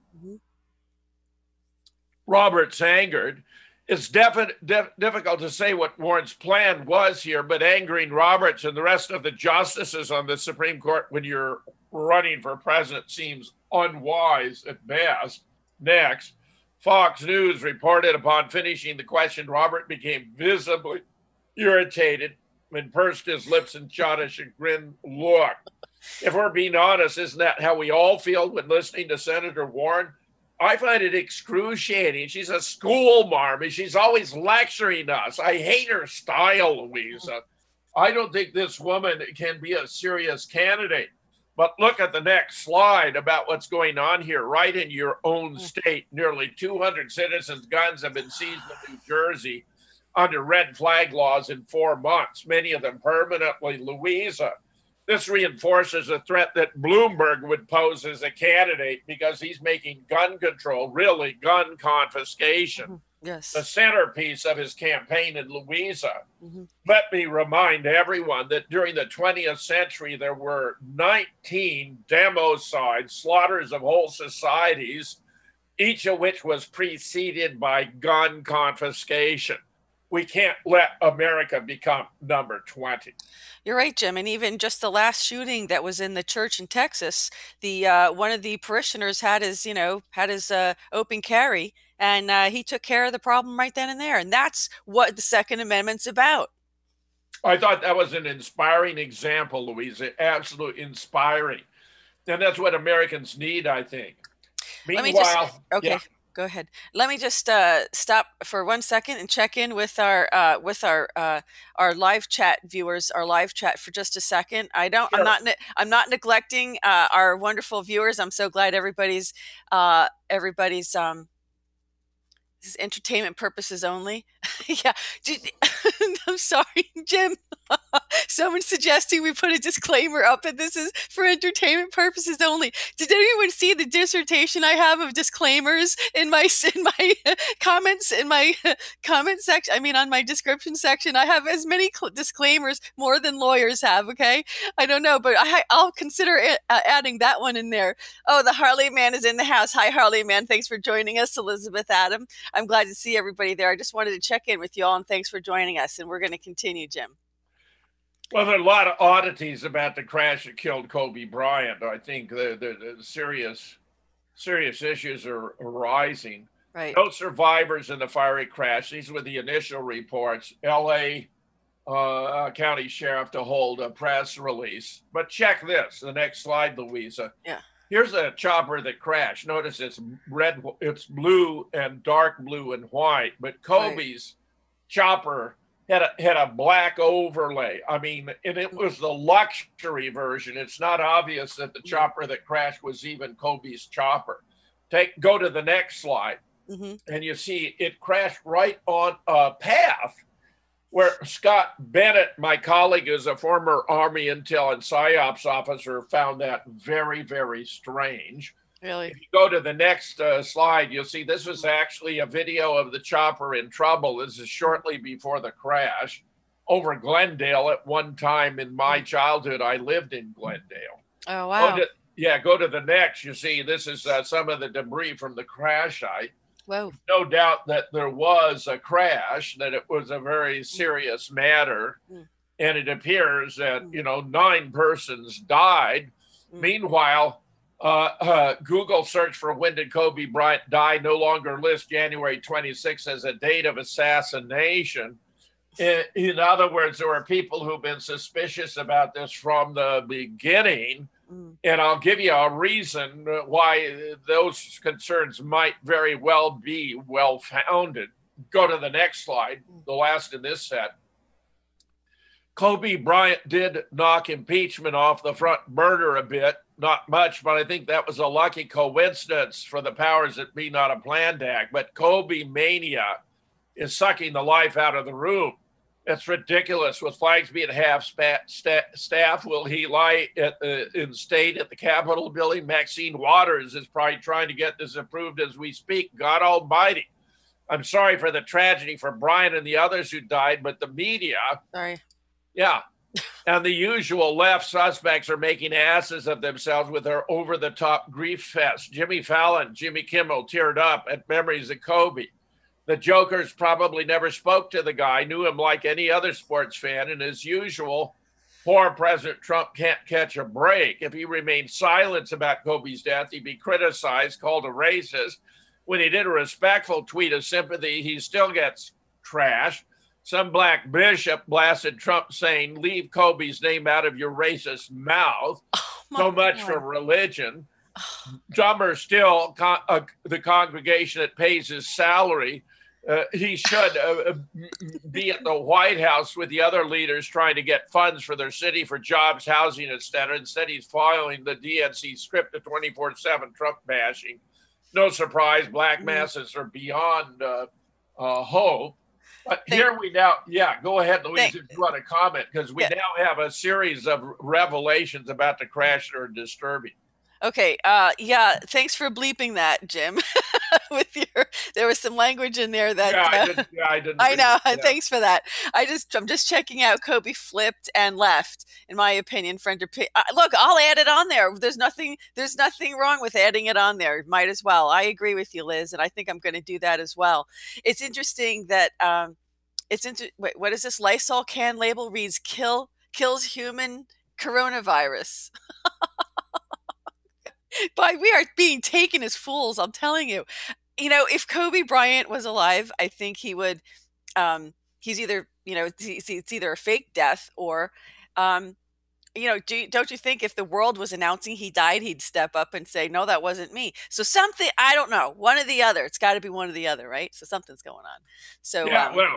Roberts angered. It's difficult to say what Warren's plan was here, but angering Roberts and the rest of the justices on the Supreme Court when you're running for president seems unwise at best. Next. Fox News reported upon finishing the question, Robert became visibly irritated and pursed his lips and shot a chagrined look. If we're being honest, isn't that how we all feel when listening to Senator Warren? I find it excruciating. She's a school marm, and she's always lecturing us. I hate her style, Louisa. I don't think this woman can be a serious candidate. But look at the next slide about what's going on here. Right in your own state, nearly 200 citizens' guns have been seized in New Jersey under red flag laws in 4 months, many of them permanently. Louisa, this reinforces a threat that Bloomberg would pose as a candidate because he's making gun control, really gun confiscation, the centerpiece of his campaign in Louisa. Let me remind everyone that during the 20th century, there were 19 democides, slaughters of whole societies, each of which was preceded by gun confiscation. We can't let America become number 20. You're right, Jim. And even just the last shooting that was in the church in Texas, the one of the parishioners had his open carry, and he took care of the problem right then and there. And that's what the Second Amendment's about. I thought that was an inspiring example, Louisa. Absolutely inspiring. And that's what Americans need, I think. Meanwhile, Go ahead. Let me just stop for 1 second and check in with our live chat viewers, our live chat for just a second. Sure. I'm not neglecting our wonderful viewers. I'm so glad everybody's this is entertainment purposes only. Yeah. I'm sorry, Jim. Someone's suggesting we put a disclaimer up that this is for entertainment purposes only. Did anyone see the dissertation I have of disclaimers in my comments in my comment section? I mean, on my description section, I have as many disclaimers more than lawyers have. Okay, I don't know, but I'll consider adding that one in there. Oh, the Harley Man is in the house. Hi, Harley Man. Thanks for joining us, Elizabeth Adam. I'm glad to see everybody there. I just wanted to check in with you all, and thanks for joining us. And we're going to continue, Jim. Well, there are a lot of oddities about the crash that killed Kobe Bryant. I think the serious issues are arising. Right. No survivors in the fiery crash. These were the initial reports. L.A. County Sheriff to hold a press release. But check this, the next slide, Louisa. Yeah. Here's a chopper that crashed. Notice it's red, it's blue and dark blue and white. But Kobe's chopper had a black overlay. I mean, and it was the luxury version. It's not obvious that the chopper that crashed was even Kobe's chopper. Go to the next slide, and you see it crashed right on a path where Scott Bennett, my colleague, is a former Army Intel and PSYOPs officer, found that very, very strange. Really? If you go to the next slide, you'll see this was actually a video of the chopper in trouble. This is shortly before the crash over Glendale. At one time in my childhood, I lived in Glendale. Oh, wow. Go to the next. You see, this is some of the debris from the crash site. Whoa. No doubt that there was a crash, that it was a very serious matter. And it appears that, 9 persons died. Meanwhile, Google search for when did Kobe Bryant die no longer lists January 26th as a date of assassination. In other words, there were people who've been suspicious about this from the beginning. And I'll give you a reason why those concerns might very well be well-founded. Go to the next slide, the last in this set. Kobe Bryant did knock impeachment off the front burner a bit, not much, but I think that was a lucky coincidence for the powers that be, not a planned act. But Kobe mania is sucking the life out of the room. It's ridiculous. With flags being half staff, will he lie in state at the Capitol building? Maxine Waters is probably trying to get this approved as we speak. God almighty. I'm sorry for the tragedy for Brian and the others who died, but the media... Sorry. Yeah. And the usual left suspects are making asses of themselves with their over-the-top grief fest. Jimmy Fallon, Jimmy Kimmel teared up at memories of Kobe. The jokers probably never spoke to the guy, knew him like any other sports fan, and as usual, poor President Trump can't catch a break. If he remained silent about Kobe's death, he'd be criticized, called a racist. When he did a respectful tweet of sympathy, he still gets trashed. Some black bishop blasted Trump saying, leave Kobe's name out of your racist mouth. So much for religion. Dumber still, the congregation that pays his salary, he should be at the White House with the other leaders trying to get funds for their city for jobs, housing, etc. Instead, he's following the DNC script of 24/7 Trump bashing. No surprise, black masses are beyond hope. But here we now, go ahead, Louise, if you want to comment, because we now have a series of revelations about the crash that are disturbing. Okay, thanks for bleeping that, Jim. There was some language in there that I didn't. I know. Thanks for that. I'm just checking out. Kobe flipped and left, in my opinion. Look, I'll add it on there. There's nothing wrong with adding it on there. Might as well. I agree with you, Liz, and I think I'm going to do that as well. It's interesting that wait, what is this? Lysol can label reads kills human coronavirus. But we are being taken as fools, I'm telling you. If Kobe Bryant was alive, I think he would, he's either, it's either a fake death or, don't you think if the world was announcing he died, he'd step up and say, no, that wasn't me. So something, I don't know, one or the other. It's got to be one or the other, right? So something's going on. So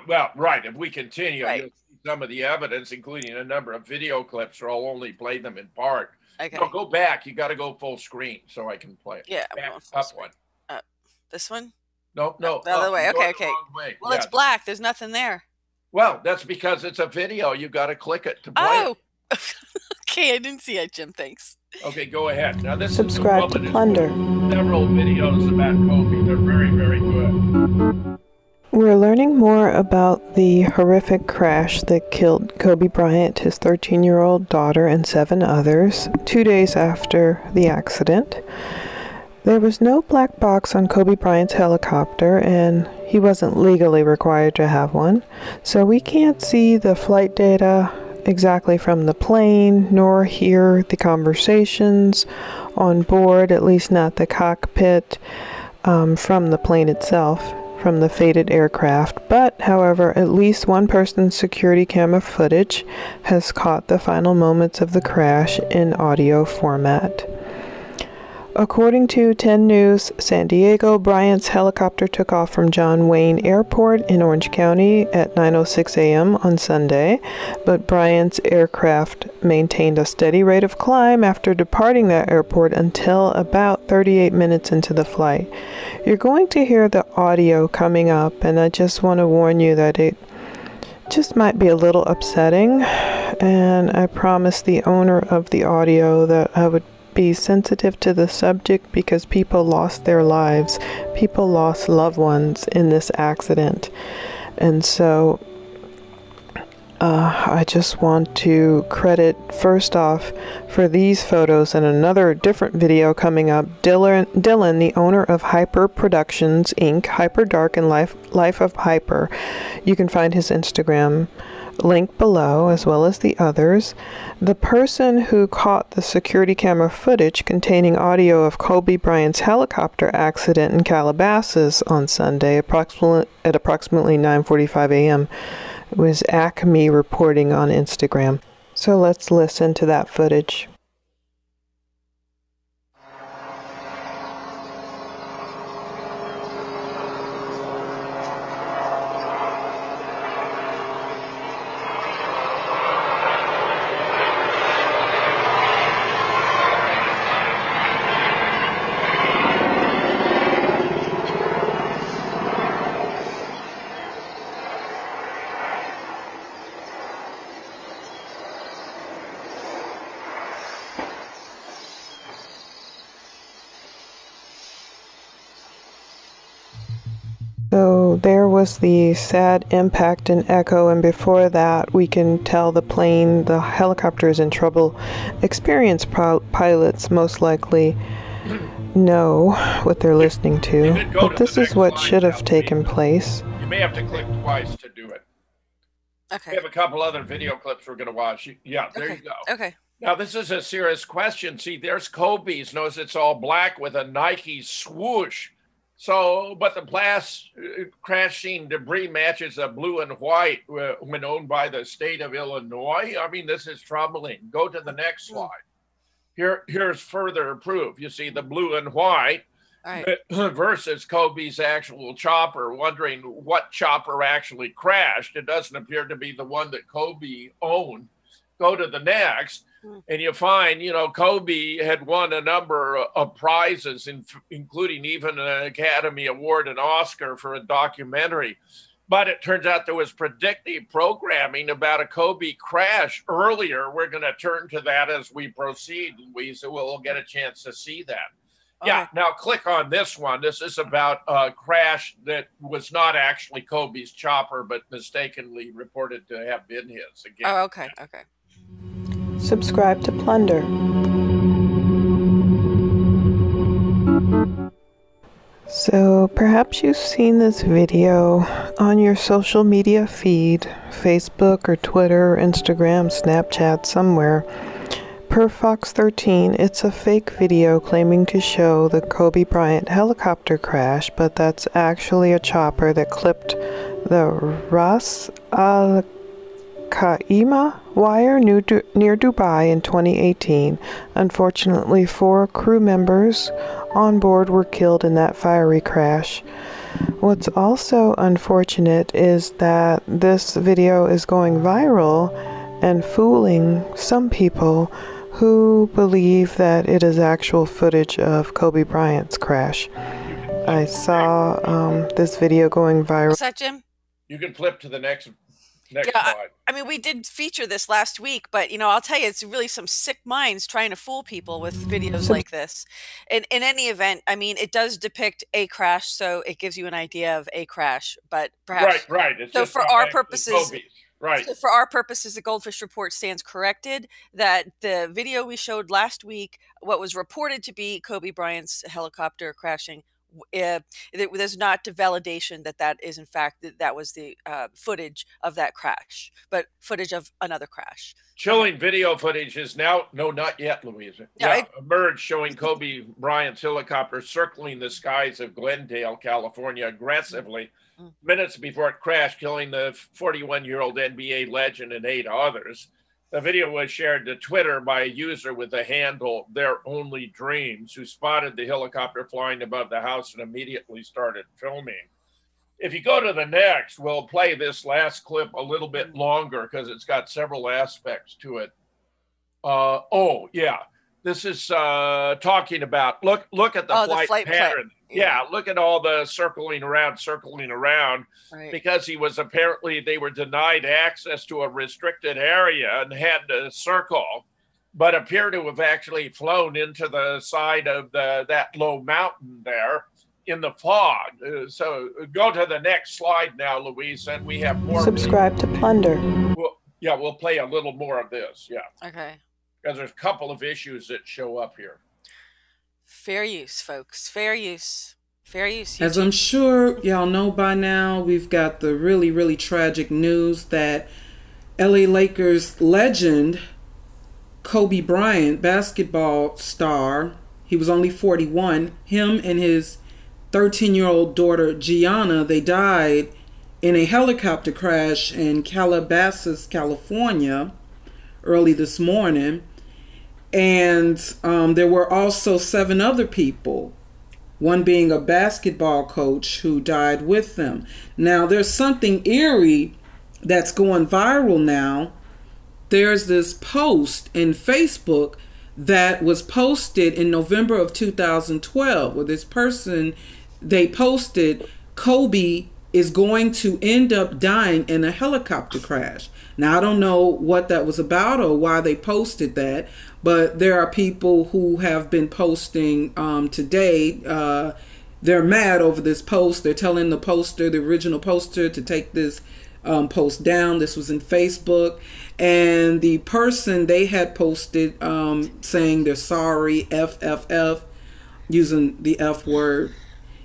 well, right. If we continue, right. You'll see some of the evidence, including a number of video clips, or I'll only play them in part. Okay. No, go back. You got to go full screen so I can play it. Yeah, back, I'm going full up screen. One. This one? No. The other way. Okay. Wrong way. Well, it's black. There's nothing there. Well, that's because it's a video. You got to click it to play it. Okay, I didn't see it, Jim. Thanks. Okay, go ahead. Now, this Subscribe is to Plunder. Several videos about Kobe. They're very, very good. We're learning more about the horrific crash that killed Kobe Bryant, his 13-year-old daughter, and 7 others, 2 days after the accident. There was no black box on Kobe Bryant's helicopter, and he wasn't legally required to have one, so we can't see the flight data exactly from the plane, nor hear the conversations on board, at least not the cockpit, from the plane itself, from the fated aircraft. But, however, at least one person's security camera footage has caught the final moments of the crash in audio format. According to 10 News San Diego, Bryant's helicopter took off from John Wayne Airport in Orange County at 9:06 a.m. on Sunday, but Bryant's aircraft maintained a steady rate of climb after departing that airport until about 38 minutes into the flight. You're going to hear the audio coming up, and I just want to warn you that it just might be a little upsetting, and I promised the owner of the audio that I would be sensitive to the subject because people lost their lives. People lost loved ones in this accident. And so I just want to credit first off for these photos and another different video coming up. Dylan, the owner of Hyper Productions, Inc., Hyper Dark and Life of Hyper. You can find his Instagram link below, as well as the others. The person who caught the security camera footage containing audio of Kobe Bryant's helicopter accident in Calabasas on Sunday at approximately 9:45 a.m. was Acme reporting on Instagram. So let's listen to that footage. So there was the sad impact and echo, and before that we can tell the helicopter is in trouble. Experienced pilots most likely know what they're listening to, but this is what should have taken place. You may have to click twice to do it. Okay. We have a couple other video clips we're going to watch. Yeah, there you go. Okay. Now, this is a serious question. See, there's Kobe's. Notice it's all black with a Nike swoosh. So, but the crash scene debris matches the blue and white when owned by the state of Illinois. I mean, this is troubling. Go to the next slide. Here's further proof. You see the blue and white versus Kobe's actual chopper, wondering what chopper actually crashed. It doesn't appear to be the one that Kobe owned. Go to the next. And you find, Kobe had won a number of prizes, including even an Academy Award and Oscar for a documentary. But it turns out there was predictive programming about a Kobe crash earlier. We're going to turn to that as we proceed, Louisa. We'll get a chance to see that. Okay. Yeah, now click on this one. This is about a crash that was not actually Kobe's chopper, but mistakenly reported to have been his. Again. Oh, okay. Subscribe to Plunder. So perhaps you've seen this video on your social media feed, Facebook or Twitter, or Instagram, Snapchat, somewhere. Per Fox 13, it's a fake video claiming to show the Kobe Bryant helicopter crash, but that's actually a chopper that clipped the Ras Al Khaimah wire near Dubai in 2018. Unfortunately, 4 crew members on board were killed in that fiery crash. What's also unfortunate is that this video is going viral and fooling some people who believe that it is actual footage of Kobe Bryant's crash. I saw this video going viral. What's that, Jim? You can flip to the next. Next Yeah, slide. I mean, we did feature this last week, but I'll tell you, it's really some sick minds trying to fool people with videos like this. In any event, I mean, it does depict a crash, so it gives you an idea of a crash. But perhaps Right. It's so just for not our actually purposes, Kobe's. Right. so for our purposes, the GoldFish Report stands corrected that the video we showed last week, what was reported to be Kobe Bryant's helicopter crashing, there's not the validation that is in fact that was the footage of that crash, but footage of another crash. Chilling video footage is now, no, not yet, Louisa. Emerged showing Kobe Bryant's helicopter circling the skies of Glendale, California, aggressively minutes before it crashed, killing the 41-year-old NBA legend and 8 others. The video was shared to Twitter by a user with the handle Their Only Dreams, who spotted the helicopter flying above the house and immediately started filming. If you go to the next, we'll play this last clip a little bit longer because it's got several aspects to it. This is talking about, look at the flight pattern. Yeah, look at all the circling around, right. Because they were denied access to a restricted area and had to circle, but appear to have actually flown into the side of that low mountain there in the fog. So go to the next slide now, Louise, and we have more. Subscribe to Plunder. We'll play a little more of this. Yeah. Okay. Because there's a couple of issues that show up here. Fair use, folks. Fair use. Fair use. As I'm sure y'all know by now, we've got the really, really tragic news that LA Lakers legend Kobe Bryant, basketball star, he was only 41, him and his 13-year-old daughter Gianna, they died in a helicopter crash in Calabasas, California, early this morning. And there were also 7 other people, one being a basketball coach who died with them. Now, there's something eerie that's going viral now. There's this post in Facebook that was posted in November of 2012, where this person, they posted, Kobe is going to end up dying in a helicopter crash. Now, I don't know what that was about or why they posted that, but there are people who have been posting today. They're mad over this post. They're telling the original poster, to take this post down. This was in Facebook. And the person, they had posted saying they're sorry, FFF, using the F word.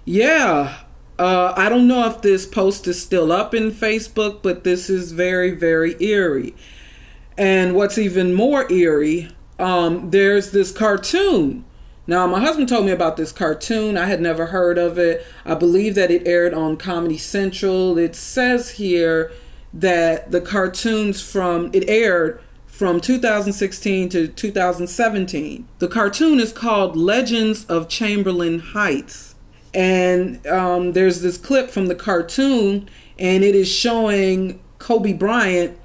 Yeah. I don't know if this post is still up in Facebook, but this is very, very eerie. And what's even more eerie, there's this cartoon. Now, my husband told me about this cartoon. I had never heard of it. I believe that it aired on Comedy Central. It says here that the cartoons it aired from 2016 to 2017. The cartoon is called Legends of Chamberlain Heights. And there's this clip from the cartoon, and it is showing Kobe Bryant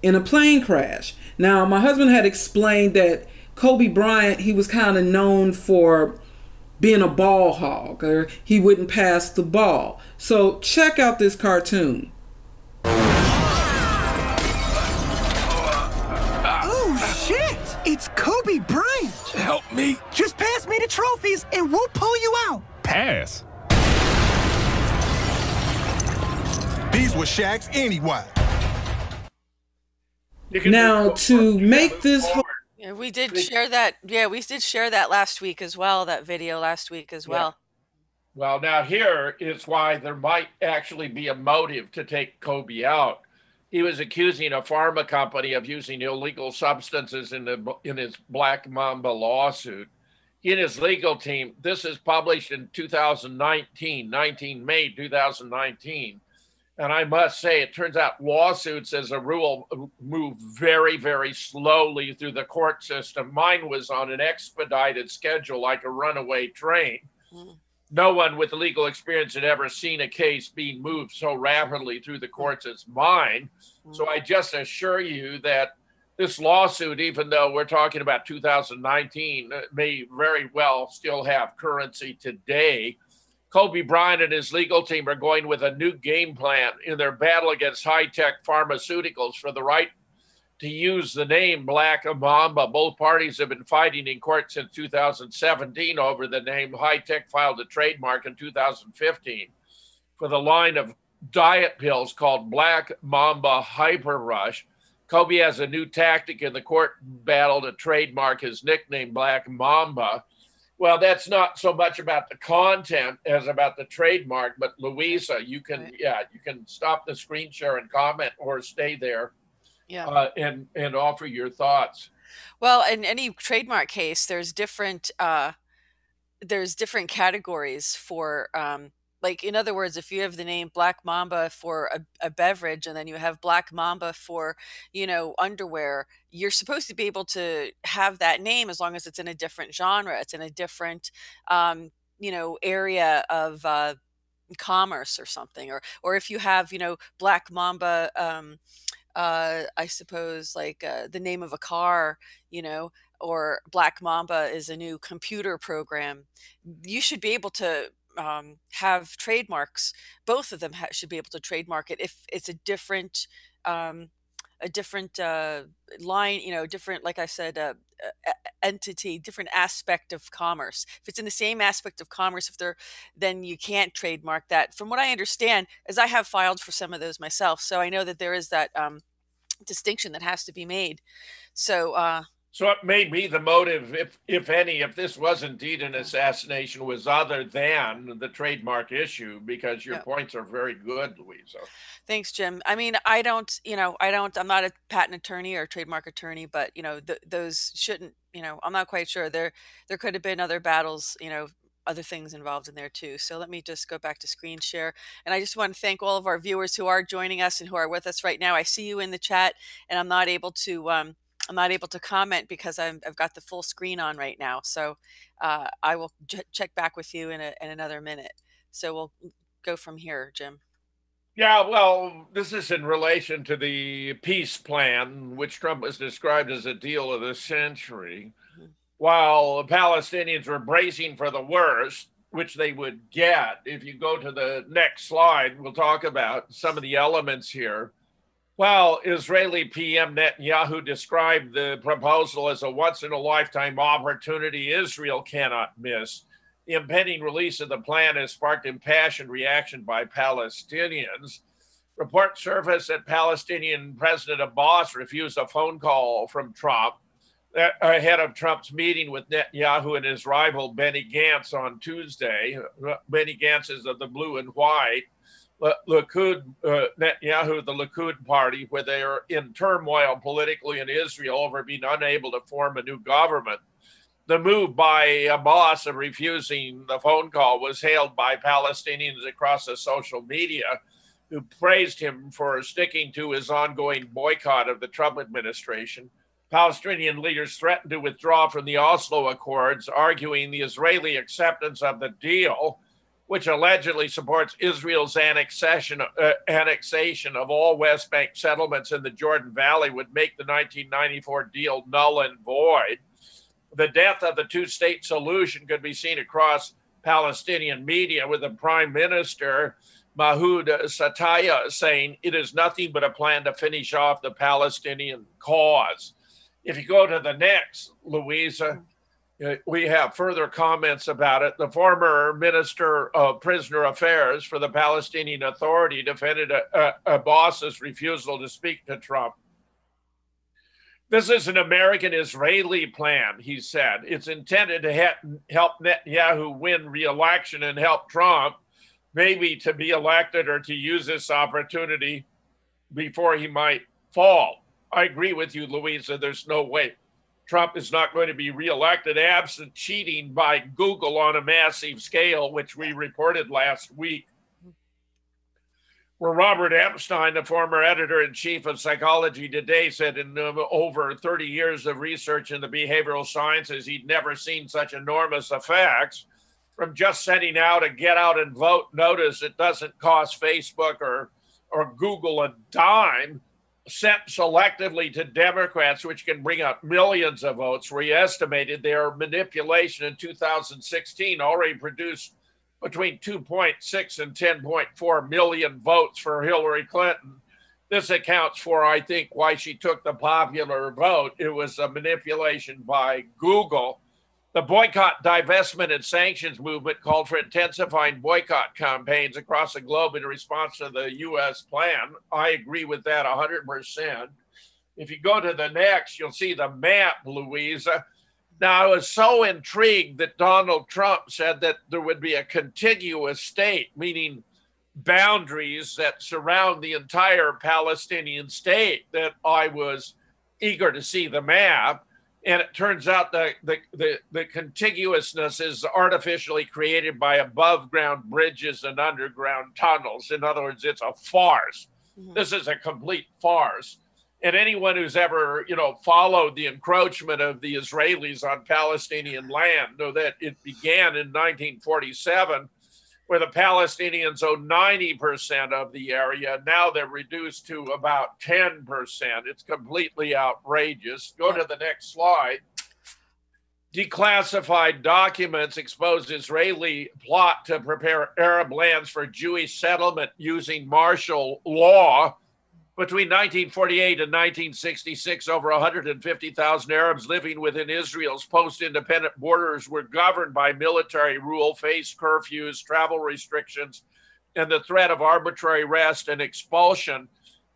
in a plane crash. Now, my husband had explained that Kobe Bryant, he was kind of known for being a ball hog, or he wouldn't pass the ball. So check out this cartoon. Oh, shit! It's Kobe Bryant! Help me! Just pass me the trophies and we'll pull you out! Pass? These were Shaq's anyway. Now, to make this whole... Yeah, we did share that. Yeah, we did share that last week as well, that video last week as well. Well, now here is why there might actually be a motive to take Kobe out. He was accusing a pharma company of using illegal substances in his Black Mamba lawsuit. He and his legal team, this is published in 2019, May 2019. And I must say, it turns out lawsuits, as a rule, move very, very slowly through the court system. Mine was on an expedited schedule, like a runaway train. No one with legal experience had ever seen a case being moved so rapidly through the courts as mine. So I just assure you that this lawsuit, even though we're talking about 2019, may very well still have currency today. Kobe Bryant and his legal team are going with a new game plan in their battle against high-tech pharmaceuticals for the right to use the name Black Mamba. Both parties have been fighting in court since 2017 over the name. High-tech filed a trademark in 2015 for the line of diet pills called Black Mamba Hyper Rush. Kobe has a new tactic in the court battle to trademark his nickname Black Mamba. Well, that's not so much about the content as about the trademark, but Louisa, you can, you can stop the screen share and comment or stay there and offer your thoughts. Well, in any trademark case, there's different categories for, like, in other words, if you have the name Black Mamba for a beverage, and then you have Black Mamba for, underwear, you're supposed to be able to have that name as long as it's in a different genre. It's in a different, area of commerce or something. Or if you have, Black Mamba, I suppose, like the name of a car, or Black Mamba is a new computer program, you should be able to have trademarks. Both of them should be able to trademark it if it's a different line, different, like I said, entity, different aspect of commerce. If it's in the same aspect of commerce, then you can't trademark that. From what I understand, as I have filed for some of those myself, so I know that there is that distinction that has to be made. So it may be the motive, if any, if this was indeed an assassination, was other than the trademark issue, because your points are very good, Louisa. Thanks, Jim. I mean, I'm not a patent attorney or trademark attorney, but, those shouldn't, I'm not quite sure. There could have been other battles, other things involved in there too. So let me just go back to screen share. And I just want to thank all of our viewers who are joining us and who are with us right now. I see you in the chat, and I'm not able to comment because I've got the full screen on right now. So I will check back with you in another minute. So we'll go from here, Jim. Yeah, well, this is in relation to the peace plan, which Trump has described as a deal of the century. While the Palestinians were bracing for the worst, which they would get. If you go to the next slide, we'll talk about some of the elements here. While Israeli PM Netanyahu described the proposal as a once-in-a-lifetime opportunity Israel cannot miss, the impending release of the plan has sparked impassioned reaction by Palestinians. Reports surfaced that Palestinian President Abbas refused a phone call from Trump ahead of Trump's meeting with Netanyahu and his rival Benny Gantz on Tuesday. Benny Gantz is of the blue and white. Netanyahu, the Likud party, where they are in turmoil politically in Israel over being unable to form a new government. The move by Abbas of refusing the phone call was hailed by Palestinians across the social media, who praised him for sticking to his ongoing boycott of the Trump administration. Palestinian leaders threatened to withdraw from the Oslo Accords, arguing the Israeli acceptance of the deal, which allegedly supports Israel's annexation of all West Bank settlements in the Jordan Valley, would make the 1994 deal null and void. The death of the two-state solution could be seen across Palestinian media, with the Prime Minister, Mahmoud Sataya, saying it is nothing but a plan to finish off the Palestinian cause. If you go to the next, Louisa, we have further comments about it. The former Minister of Prisoner Affairs for the Palestinian Authority defended Abbas's refusal to speak to Trump. This is an American-Israeli plan, he said. It's intended to help Netanyahu win re-election and help Trump maybe to be elected or to use this opportunity before he might fall. I agree with you, Louisa. There's no way Trump is not going to be reelected absent cheating by Google on a massive scale, which we reported last week. Where Robert Epstein, the former editor-in-chief of Psychology Today, said in over 30 years of research in the behavioral sciences, he'd never seen such enormous effects from just sending out a get out and vote notice. It doesn't cost Facebook or Google a dime, sent selectively to Democrats, which can bring up millions of votes, where he estimated their manipulation in 2016 already produced between 2.6 and 10.4 million votes for Hillary Clinton. This accounts for, I think, why she took the popular vote. It was a manipulation by Google. The boycott, divestment, and sanctions movement called for intensifying boycott campaigns across the globe in response to the U.S. plan. I agree with that 100%. If you go to the next, you'll see the map, Louisa. Now, I was so intrigued that Donald Trump said that there would be a contiguous state, meaning boundaries that surround the entire Palestinian state, that I was eager to see the map. And it turns out that the contiguousness is artificially created by above ground bridges and underground tunnels. In other words, it's a farce. Mm-hmm. This is a complete farce. And anyone who's ever, followed the encroachment of the Israelis on Palestinian land know that it began in 1947, where the Palestinians own 90% of the area. Now they're reduced to about 10%. It's completely outrageous. Go to the next slide. Declassified documents expose Israeli plot to prepare Arab lands for Jewish settlement using martial law. Between 1948 and 1966, over 150,000 Arabs living within Israel's post-independent borders were governed by military rule, faced curfews, travel restrictions, and the threat of arbitrary arrest and expulsion.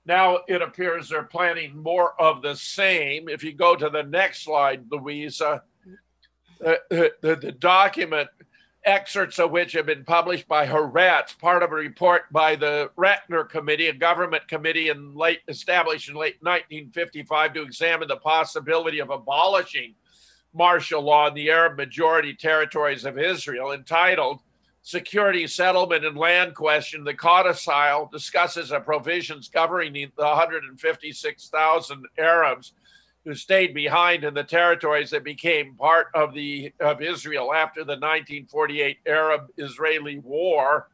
Now it appears they're planning more of the same. If you go to the next slide, Louisa, the document, excerpts of which have been published by Haaretz, part of a report by the Ratner Committee, a government committee established in late 1955 to examine the possibility of abolishing martial law in the Arab-majority territories of Israel, entitled Security, Settlement, and Land Question. The codicil discusses provisions governing the 156,000 Arabs who stayed behind in the territories that became part of Israel after the 1948 Arab-Israeli War,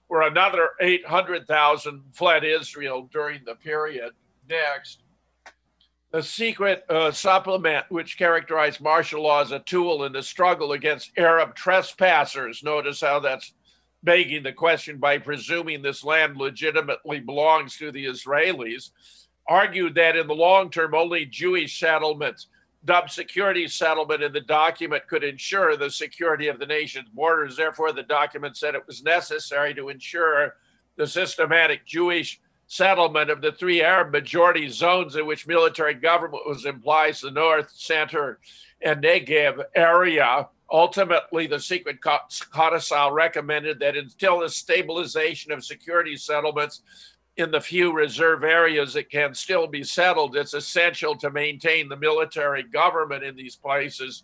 where another 800,000 fled Israel during the period. Next, a secret supplement which characterized martial law as a tool in the struggle against Arab trespassers. Notice how that's begging the question by presuming this land legitimately belongs to the Israelis. Argued that in the long term, only Jewish settlements, dubbed security settlement in the document, could ensure the security of the nation's borders. Therefore, the document said it was necessary to ensure the systematic Jewish settlement of the three Arab majority zones in which military government was implied, the North, Center, and Negev area. Ultimately, the secret codicil recommended that until the stabilization of security settlements in the few reserve areas that can still be settled, it's essential to maintain the military government in these places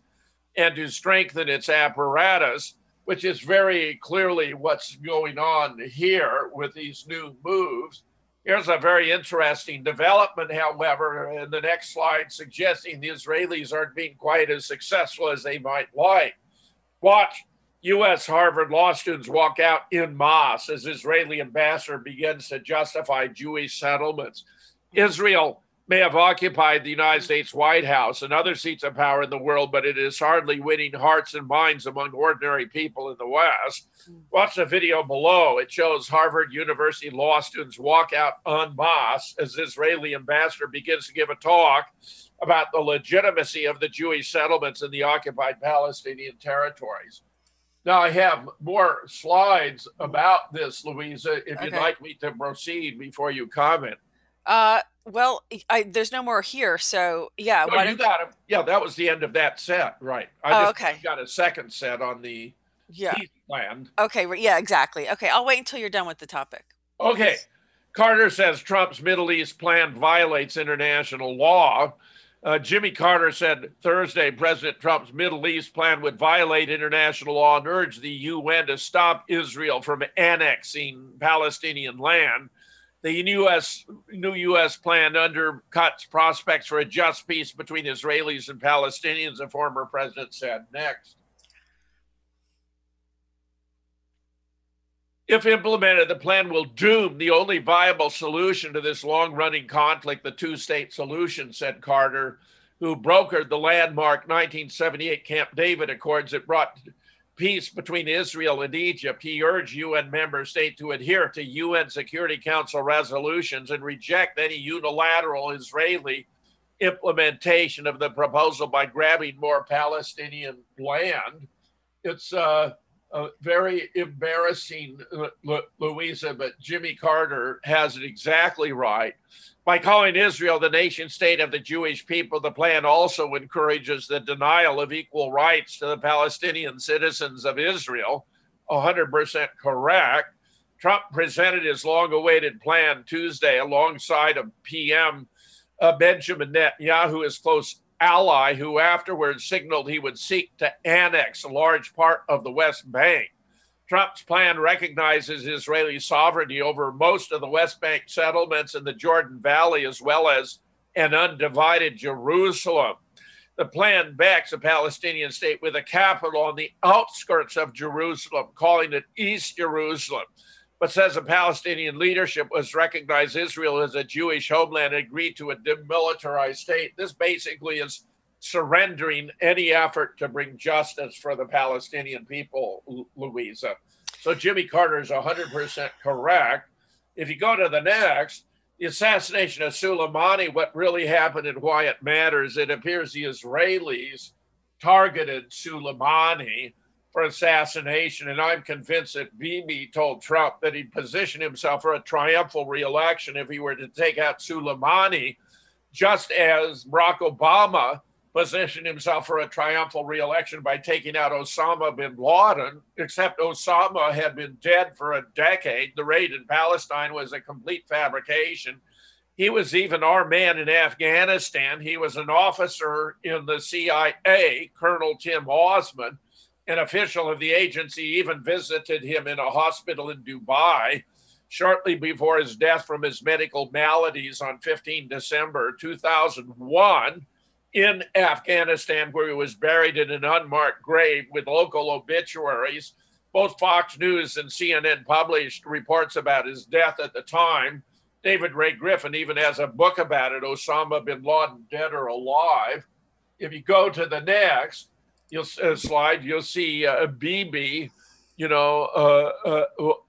and to strengthen its apparatus, which is very clearly what's going on here with these new moves. Here's a very interesting development, however, in the next slide, suggesting the Israelis aren't being quite as successful as they might like. Watch. U.S. Harvard law students walk out en masse as Israeli ambassador begins to justify Jewish settlements. Israel may have occupied the United States White House and other seats of power in the world, but it is hardly winning hearts and minds among ordinary people in the West. Watch the video below. It shows Harvard University law students walk out en masse as Israeli ambassador begins to give a talk about the legitimacy of the Jewish settlements in the occupied Palestinian territories. Now, I have more slides about this, Louisa, if you'd like me to proceed before you comment. Well, there's no more here, so yeah. No, you got it. Yeah, that was the end of that set, right? I got a second set on the peace plan. Okay, yeah, exactly. Okay, I'll wait until you're done with the topic. Okay. Carter says Trump's Middle East plan violates international law. Jimmy Carter said Thursday President Trump's Middle East plan would violate international law and urged the UN to stop Israel from annexing Palestinian land. The new U.S. plan undercuts prospects for a just peace between Israelis and Palestinians, the former president said. Next. If implemented, the plan will doom the only viable solution to this long-running conflict, the two-state solution, said Carter, who brokered the landmark 1978 Camp David Accords that brought peace between Israel and Egypt, he urged UN member states to adhere to UN Security Council resolutions and reject any unilateral Israeli implementation of the proposal by grabbing more Palestinian land. It's very embarrassing, Louisa, but Jimmy Carter has it exactly right. By calling Israel the nation state of the Jewish people, the plan also encourages the denial of equal rights to the Palestinian citizens of Israel. 100% correct. Trump presented his long-awaited plan Tuesday alongside a PM, Benjamin Netanyahu, his close ally, who afterwards signaled he would seek to annex a large part of the West Bank. Trump's plan recognizes Israeli sovereignty over most of the West Bank settlements in the Jordan Valley, as well as an undivided Jerusalem. The plan backs a Palestinian state with a capital on the outskirts of Jerusalem, calling it East Jerusalem, but says the Palestinian leadership must recognize Israel as a Jewish homeland and agree to a demilitarized state. This basically is surrendering any effort to bring justice for the Palestinian people, Louisa. So Jimmy Carter is 100% correct. If you go to the next, the assassination of Soleimani, what really happened and why it matters, it appears the Israelis targeted Soleimani for assassination, and I'm convinced that Bibi told Trump that he'd position himself for a triumphal re-election if he were to take out Soleimani, just as Barack Obama positioned himself for a triumphal re-election by taking out Osama bin Laden, except Osama had been dead for a decade. The raid in Palestine was a complete fabrication. He was even our man in Afghanistan. He was an officer in the CIA, Colonel Tim Osman. An official of the agency even visited him in a hospital in Dubai shortly before his death from his medical maladies on 15 December 2001 in Afghanistan, where he was buried in an unmarked grave with local obituaries. Both Fox News and CNN published reports about his death at the time. David Ray Griffin even has a book about it, Osama bin Laden, Dead or Alive. If you go to the next slide, you'll see Bibi,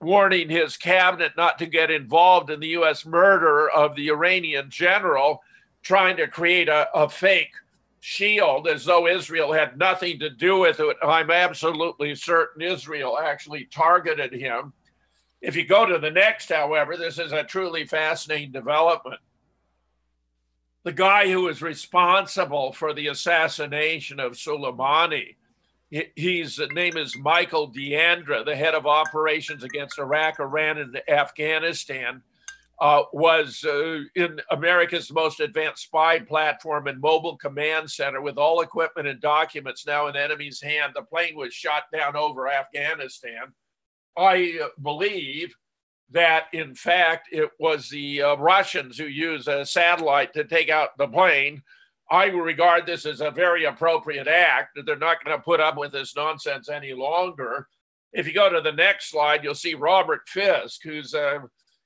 warning his cabinet not to get involved in the U.S. murder of the Iranian general, trying to create a fake shield as though Israel had nothing to do with it. I'm absolutely certain Israel actually targeted him. If you go to the next, however, this is a truly fascinating development. The guy who was responsible for the assassination of Soleimani, his name is Michael Deandra, the head of operations against Iraq, Iran, and Afghanistan, was in America's most advanced spy platform and mobile command center with all equipment and documents now in enemy's hand. The plane was shot down over Afghanistan. I believe that, in fact, it was the Russians who used a satellite to take out the plane. I regard this as a very appropriate act. They're not going to put up with this nonsense any longer. If you go to the next slide, you'll see Robert Fisk, who's a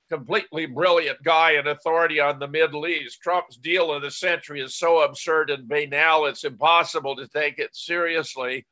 completely brilliant guy and authority on the Middle East. Trump's deal of the century is so absurd and banal, it's impossible to take it seriously.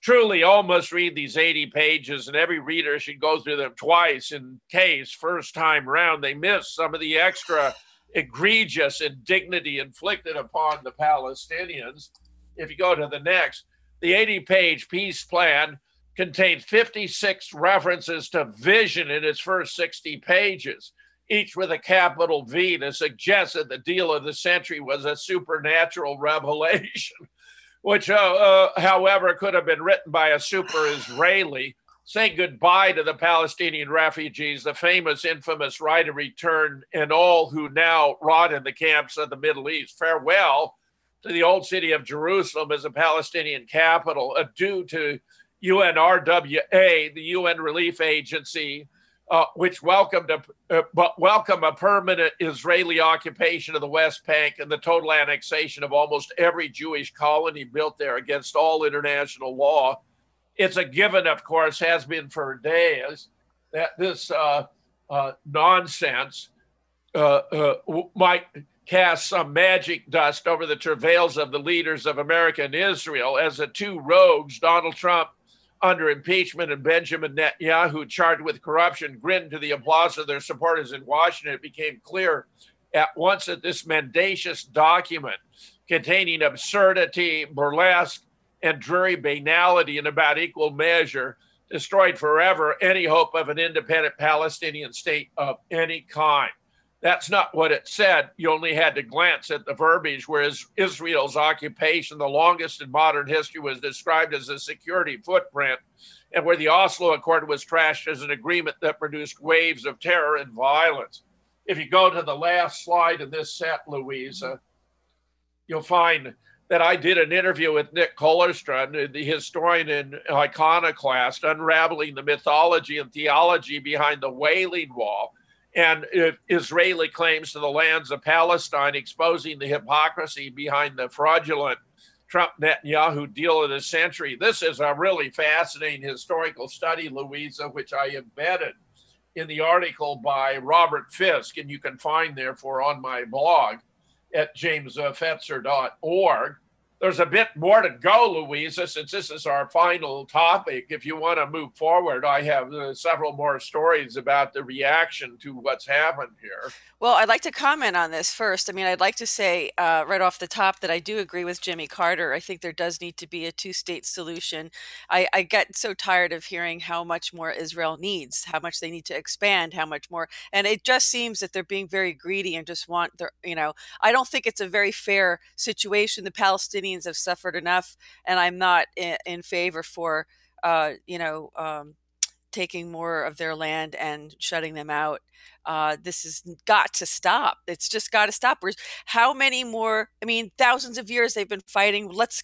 Truly, all must read these 80 pages, and every reader should go through them twice in case first time round they miss some of the extra egregious indignity inflicted upon the Palestinians. If you go to the next, the 80-page peace plan contained 56 references to vision in its first 60 pages, each with a capital V to suggest that the deal of the century was a supernatural revelation, which, however, could have been written by a super Israeli, saying goodbye to the Palestinian refugees, the famous, infamous right of return, and all who now rot in the camps of the Middle East. Farewell to the old city of Jerusalem as a Palestinian capital, adieu to UNRWA, the UN relief agency, which welcomed a permanent Israeli occupation of the West Bank and the total annexation of almost every Jewish colony built there against all international law. It's a given, of course, has been for days, that this nonsense might cast some magic dust over the travails of the leaders of America and Israel as the two rogues, Donald Trump under impeachment, and Benjamin Netanyahu, charged with corruption, grinned to the applause of their supporters in Washington. It became clear at once that this mendacious document, containing absurdity, burlesque, and dreary banality in about equal measure, destroyed forever any hope of an independent Palestinian state of any kind. That's not what it said. You only had to glance at the verbiage, whereas Israel's occupation, the longest in modern history, was described as a security footprint, and where the Oslo Accord was trashed as an agreement that produced waves of terror and violence. If you go to the last slide in this set, Louisa, you'll find that I did an interview with Nick Kollerstrand, the historian and iconoclast, unraveling the mythology and theology behind the Wailing Wall and Israeli claims to the lands of Palestine, exposing the hypocrisy behind the fraudulent Trump-Netanyahu deal of the century. This is a really fascinating historical study, Louisa, which I embedded in the article by Robert Fisk, and you can find therefore on my blog at jamesfetzer.org. There's a bit more to go, Louisa, since this is our final topic. If you want to move forward, I have several more stories about the reaction to what's happened here. Well, I'd like to comment on this first. I mean, I'd like to say right off the top that I do agree with Jimmy Carter. I think there does need to be a two-state solution. I get so tired of hearing how much more Israel needs, how much they need to expand, how much more. And it just seems that they're being very greedy and just want their, I don't think it's a very fair situation. The Palestinians have suffered enough, and I'm not in favor for, taking more of their land and shutting them out. This has got to stop. It's just got to stop. How many more? I mean, thousands of years they've been fighting. Let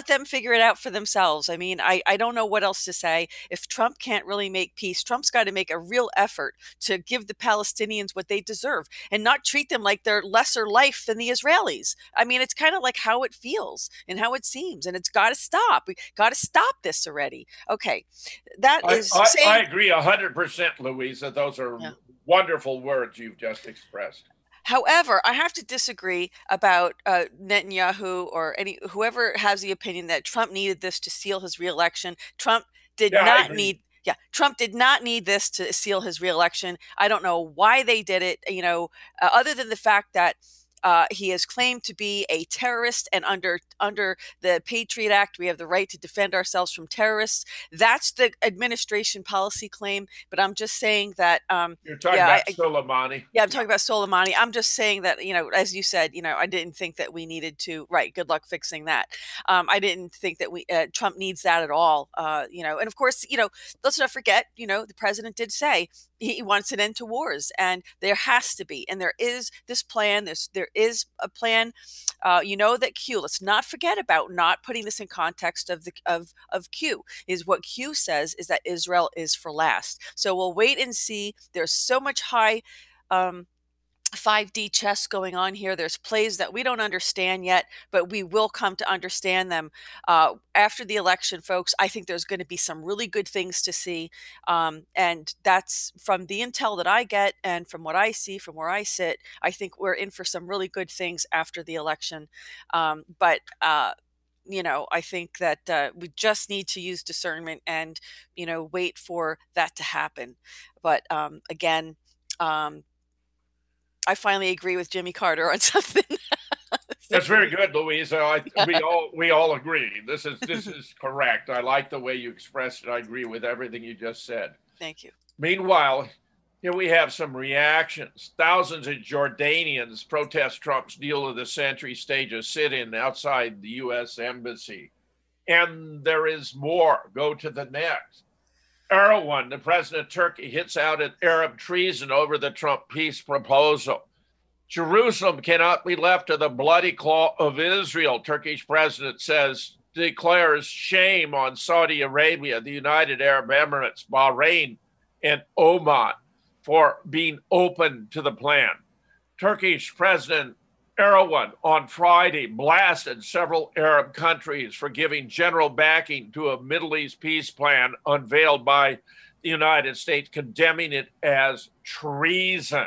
them figure it out for themselves. I mean, I don't know what else to say. If Trump can't really make peace, Trump's got to make a real effort to give the Palestinians what they deserve and not treat them like they're lesser life than the Israelis. I mean, it's kind of like how it feels and how it seems, and it's got to stop. We got to stop this already. Okay. I agree 100%, Louisa. Those are wonderful words you've just expressed. However, I have to disagree about Netanyahu or whoever has the opinion that Trump needed this to seal his reelection. Trump did not need. Yeah, Trump did not need this to seal his reelection. I don't know why they did it. Other than the fact that he is claimed to be a terrorist, and under the Patriot Act, we have the right to defend ourselves from terrorists. That's the administration policy claim. But I'm just saying that you're talking about Soleimani. Yeah, I'm talking about Soleimani. I'm just saying that as you said, I didn't think that we needed to. Right. Good luck fixing that. I didn't think that Trump needs that at all. And of course, let's not forget. The president did say he wants an end to wars, and there has to be, and there is this plan. There is a plan. That Q. Let's not forget about not putting this in context of Q. Is what Q says is that Israel is for last. So we'll wait and see. There's so much high 5D chess going on here. There's plays that we don't understand yet, but we will come to understand them after the election, folks. I think there's going to be some really good things to see. And that's from the intel that I get and from what I see from where I sit. I think we're in for some really good things after the election. I think that we just need to use discernment and, wait for that to happen. But again, I finally agree with Jimmy Carter on something. That's very good, Louisa. We all agree. This is correct. I like the way you expressed it. I agree with everything you just said. Thank you. Meanwhile, here we have some reactions. Thousands of Jordanians protest Trump's deal of the century, stage a sit-in outside the U.S. Embassy. And there is more. Go to the next. Erdogan, the president of Turkey, hits out at Arab treason over the Trump peace proposal. Jerusalem cannot be left to the bloody claw of Israel, Turkish president declares shame on Saudi Arabia, the United Arab Emirates, Bahrain, and Oman for being open to the plan. Turkish President Erdogan on Friday blasted several Arab countries for giving general backing to a Middle East peace plan unveiled by the United States, condemning it as treason.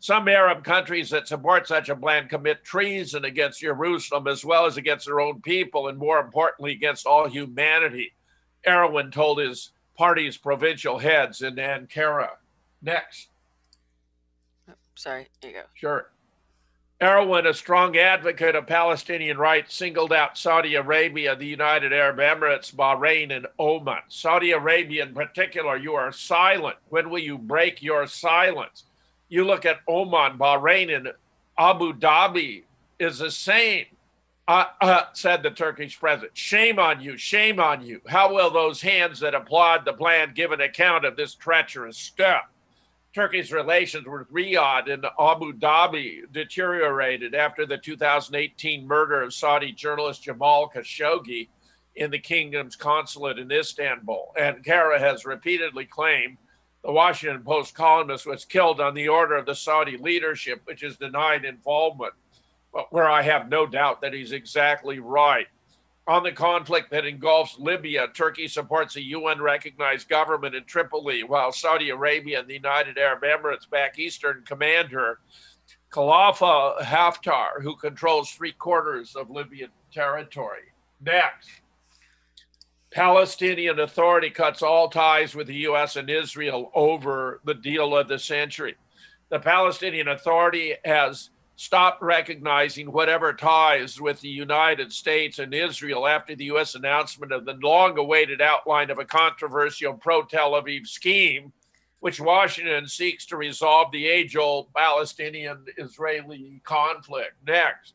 Some Arab countries that support such a plan commit treason against Jerusalem as well as against their own people, and more importantly, against all humanity. Erdogan told his party's provincial heads in Ankara. Next. Oh, sorry, here you go. Sure. Erdogan, a strong advocate of Palestinian rights, singled out Saudi Arabia, the United Arab Emirates, Bahrain, and Oman. Saudi Arabia in particular, you are silent. When will you break your silence? You look at Oman, Bahrain, and Abu Dhabi is the same, said the Turkish president. Shame on you, shame on you. How will those hands that applaud the plan give an account of this treacherous step? Turkey's relations with Riyadh and Abu Dhabi deteriorated after the 2018 murder of Saudi journalist Jamal Khashoggi in the kingdom's consulate in Istanbul. Ankara has repeatedly claimed the Washington Post columnist was killed on the order of the Saudi leadership, which is denied involvement, but where I have no doubt that he's exactly right. On the conflict that engulfs Libya, Turkey supports a UN-recognized government in Tripoli, while Saudi Arabia and the United Arab Emirates back Eastern commander Khalifa Haftar, who controls 3/4 of Libyan territory. Next. Palestinian Authority cuts all ties with the U.S. and Israel over the deal of the century. The Palestinian Authority has stopped recognizing whatever ties with the United States and Israel after the U.S. announcement of the long-awaited outline of a controversial pro-Tel Aviv scheme, which Washington seeks to resolve the age-old Palestinian-Israeli conflict. Next.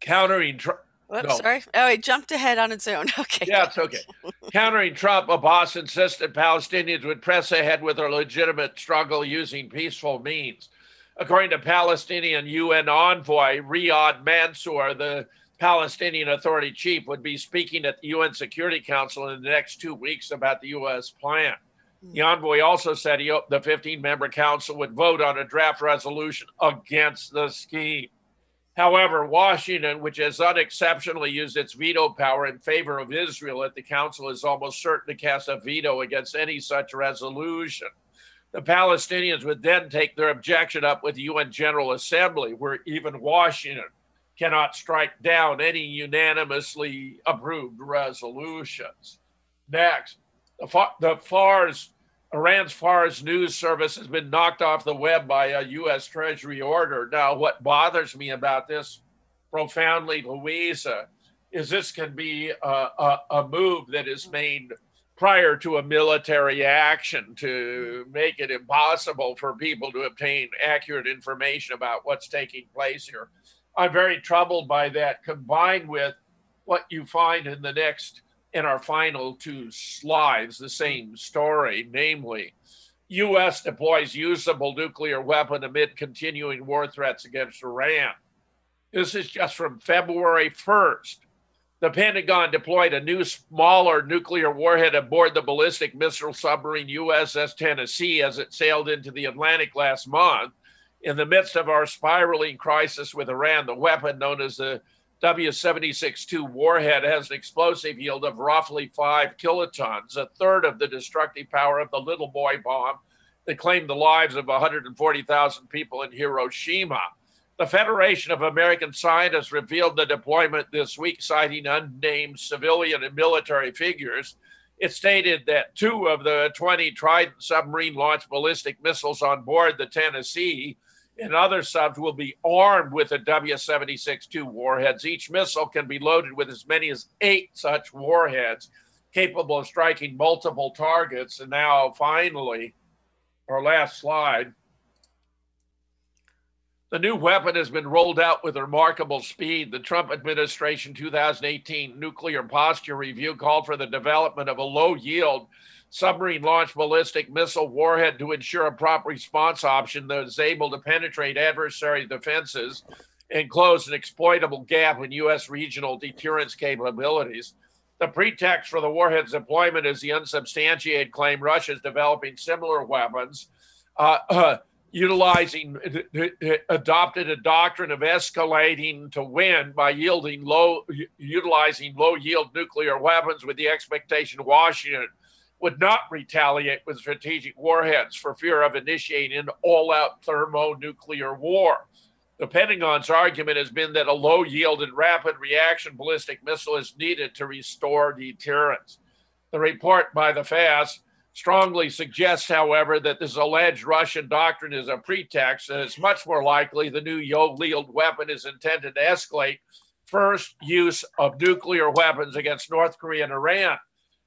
Countering Trump. Whoops, sorry. Oh, it jumped ahead on its own. Okay. Yeah, it's okay. Countering Trump, Abbas insisted Palestinians would press ahead with their legitimate struggle using peaceful means. According to Palestinian UN envoy Riyad Mansour, the Palestinian Authority chief would be speaking at the UN Security Council in the next 2 weeks about the U.S. plan. The envoy also said he hoped the 15-member council would vote on a draft resolution against the scheme. However, Washington, which has unexceptionally used its veto power in favor of Israel at the council, is almost certain to cast a veto against any such resolution. The Palestinians would then take their objection up with the UN General Assembly, where even Washington cannot strike down any unanimously approved resolutions. Next, Iran's Fars news service has been knocked off the web by a U.S. Treasury order. Now, what bothers me about this profoundly, Louisa, is this can be a move that is made prior to a military action to make it impossible for people to obtain accurate information about what's taking place here. I'm very troubled by that, combined with what you find in our final 2 slides, the same story, namely, U.S. deploys usable nuclear weapon amid continuing war threats against Iran. This is just from February 1st. The Pentagon deployed a new, smaller nuclear warhead aboard the ballistic missile submarine USS Tennessee as it sailed into the Atlantic last month. In the midst of our spiraling crisis with Iran, the weapon known as the W-76-2 warhead has an explosive yield of roughly 5 kilotons, a third of the destructive power of the Little Boy bomb that claimed the lives of 140,000 people in Hiroshima. The Federation of American Scientists revealed the deployment this week, citing unnamed civilian and military figures. It stated that 2 of the 20 Trident submarine-launched ballistic missiles on board the Tennessee and other subs will be armed with the W-76-2 warheads. Each missile can be loaded with as many as 8 such warheads, capable of striking multiple targets. And now, finally, our last slide. The new weapon has been rolled out with remarkable speed. The Trump administration 2018 nuclear posture review called for the development of a low-yield submarine-launched ballistic missile warhead to ensure a proper response option that is able to penetrate adversary defenses and close an exploitable gap in U.S. regional deterrence capabilities. The pretext for the warhead's deployment is the unsubstantiated claim Russia is developing similar weapons, adopted a doctrine of escalating to win by utilizing low-yield nuclear weapons with the expectation Washington would not retaliate with strategic warheads for fear of initiating an all-out thermonuclear war. The Pentagon's argument has been that a low-yield and rapid reaction ballistic missile is needed to restore deterrence. The report by the FAS strongly suggests, however, that this alleged Russian doctrine is a pretext, and it's much more likely the new low-yield weapon is intended to escalate first use of nuclear weapons against North Korea and Iran.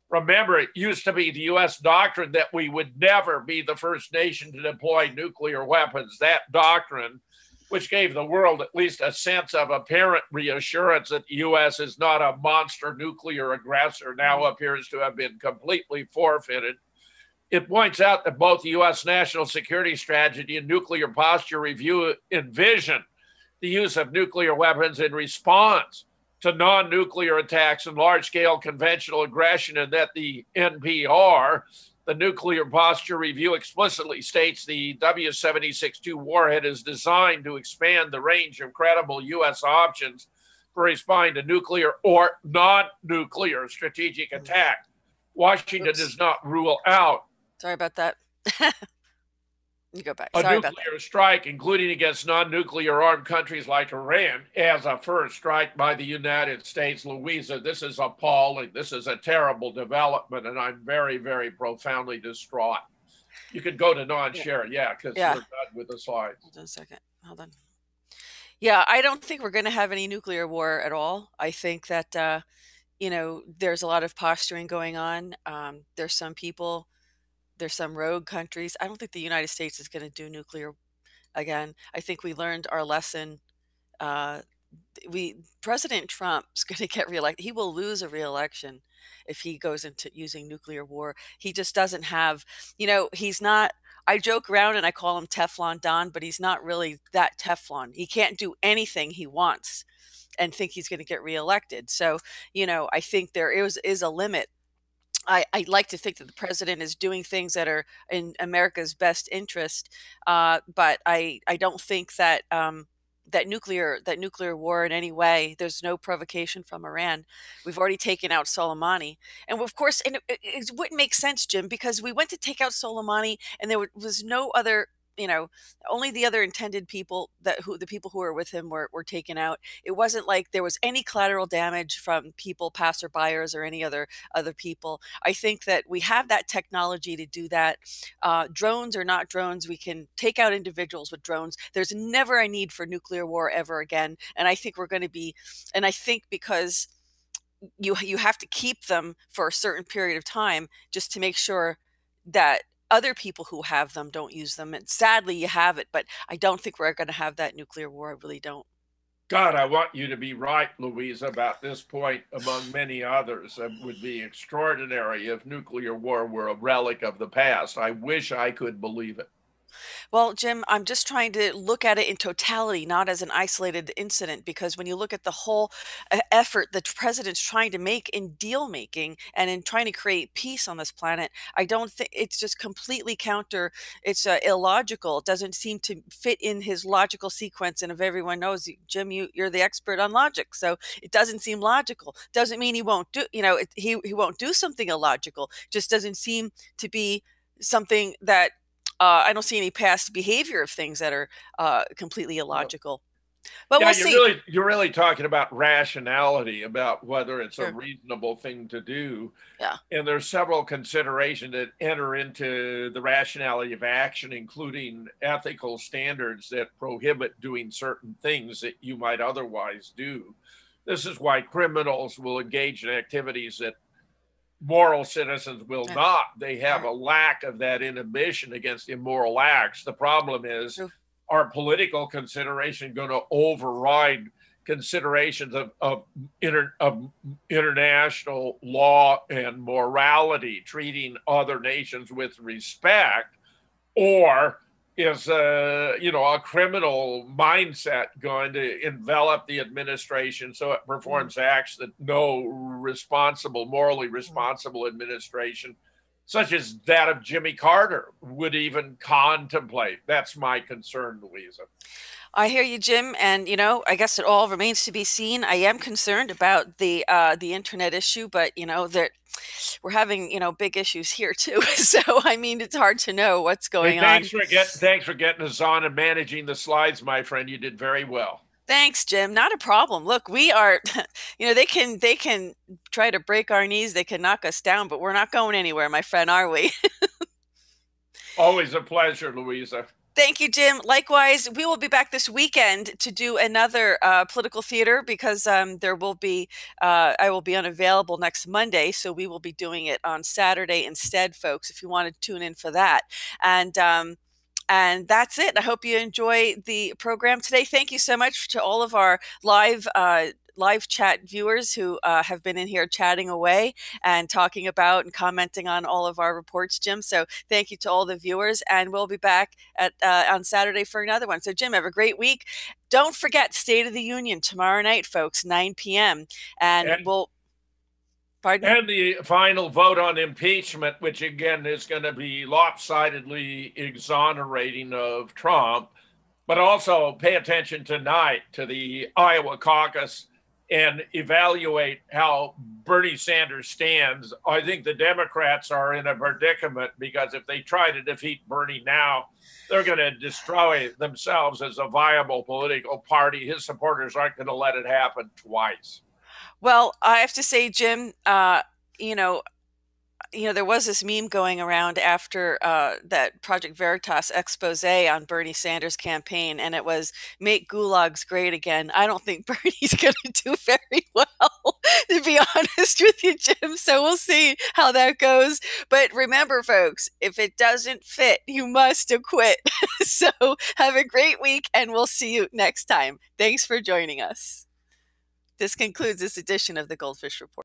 Remember, it used to be the U.S. doctrine that we would never be the first nation to deploy nuclear weapons. That doctrine, which gave the world at least a sense of apparent reassurance that the U.S. is not a monster nuclear aggressor, now appears to have been completely forfeited. It points out that both the U.S. National Security Strategy and Nuclear Posture Review envision the use of nuclear weapons in response to non-nuclear attacks and large-scale conventional aggression, and that the NPR, the Nuclear Posture Review, explicitly states the W-76-2 warhead is designed to expand the range of credible U.S. options for responding to nuclear or non-nuclear strategic attack. Washington does not rule out. Sorry about that. You go back. A Sorry nuclear about that. strike, including against non-nuclear armed countries like Iran, as a first strike by the United States. Louisa, this is appalling. This is a terrible development, and I'm very, very profoundly distraught. You could go to non-share, because we're done with the slides. Hold on a second. Hold on. Yeah, I don't think we're going to have any nuclear war at all. I think that, there's a lot of posturing going on. There's some people. There's some rogue countries. I don't think the United States is going to do nuclear again. I think we learned our lesson. President Trump's going to get reelected. He will lose a reelection if he goes into using nuclear war. He just doesn't have, he's not. I joke around and I call him Teflon Don, but he's not really that Teflon. He can't do anything he wants and think he's going to get reelected. So, I think there is a limit. I like to think that the president is doing things that are in America's best interest, but I don't think that that nuclear war in any way. There's no provocation from Iran. We've already taken out Soleimani, and of course, it wouldn't make sense, Jim, because we went to take out Soleimani, and there was no other. Only the other intended people the people who were with him were taken out. It wasn't like there was any collateral damage from people, passerbyers, or any other people. I think that we have that technology to do that. Drones or not drones, we can take out individuals with drones. There's never a need for nuclear war ever again. And I think we're going to be, and I think because you have to keep them for a certain period of time just to make sure that other people who have them don't use them. And sadly, you have it, but I don't think we're going to have that nuclear war. I really don't. God, I want you to be right, Louisa, about this point, among many others. It would be extraordinary if nuclear war were a relic of the past. I wish I could believe it. Well, Jim, I'm just trying to look at it in totality, not as an isolated incident, because when you look at the whole effort the president's trying to make in deal making and in trying to create peace on this planet, I don't think it's just completely counter. It's illogical. It doesn't seem to fit in his logical sequence. And if everyone knows, Jim, you're the expert on logic, so it doesn't seem logical. Doesn't mean he won't do. He won't do something illogical. Just doesn't seem to be something that. I don't see any past behavior of things that are completely illogical. But we'll see. You're really talking about rationality, about whether it's a reasonable thing to do. Yeah. And there's several considerations that enter into the rationality of action, including ethical standards that prohibit doing certain things that you might otherwise do. This is why criminals will engage in activities that moral citizens will not. They have a lack of that inhibition against immoral acts. The problem is, are political consideration going to override considerations of international law and morality, treating other nations with respect, or is a criminal mindset going to envelop the administration so it performs acts that no morally responsible administration, such as that of Jimmy Carter, would even contemplate? That's my concern, Louisa. I hear you, Jim, and I guess it all remains to be seen. I am concerned about the internet issue, but that we're having big issues here too. So I mean, it's hard to know what's Hey, going on. thanks for getting us on and managing the slides, my friend. You did very well. Thanks, Jim. Not a problem. Look, we are, they can try to break our knees, they can knock us down, but we're not going anywhere, my friend, are we? Always a pleasure, Louisa. Thank you, Jim. Likewise, we will be back this weekend to do another political theater because there will be I will be unavailable next Monday, so we will be doing it on Saturday instead, folks. If you want to tune in for that, and that's it. I hope you enjoy the program today. Thank you so much to all of our live chat viewers who have been in here chatting away and talking about and commenting on all of our reports, Jim. So thank you to all the viewers, and we'll be back on Saturday for another one. So Jim, have a great week. Don't forget State of the Union tomorrow night, folks, 9 p.m. And we'll... Pardon? And the final vote on impeachment, which again is going to be lopsidedly exonerating of Trump, but also pay attention tonight to the Iowa caucus and evaluate how Bernie Sanders stands. I think the Democrats are in a predicament because if they try to defeat Bernie now, they're going to destroy themselves as a viable political party. His supporters aren't going to let it happen twice. Well, I have to say, Jim, there was this meme going around after that Project Veritas expose on Bernie Sanders' campaign, and it was "Make gulags great again." I don't think Bernie's going to do very well, to be honest with you, Jim. So we'll see how that goes. But remember, folks, if it doesn't fit, you must acquit. So have a great week, and we'll see you next time. Thanks for joining us. This concludes this edition of the GoldFish Report.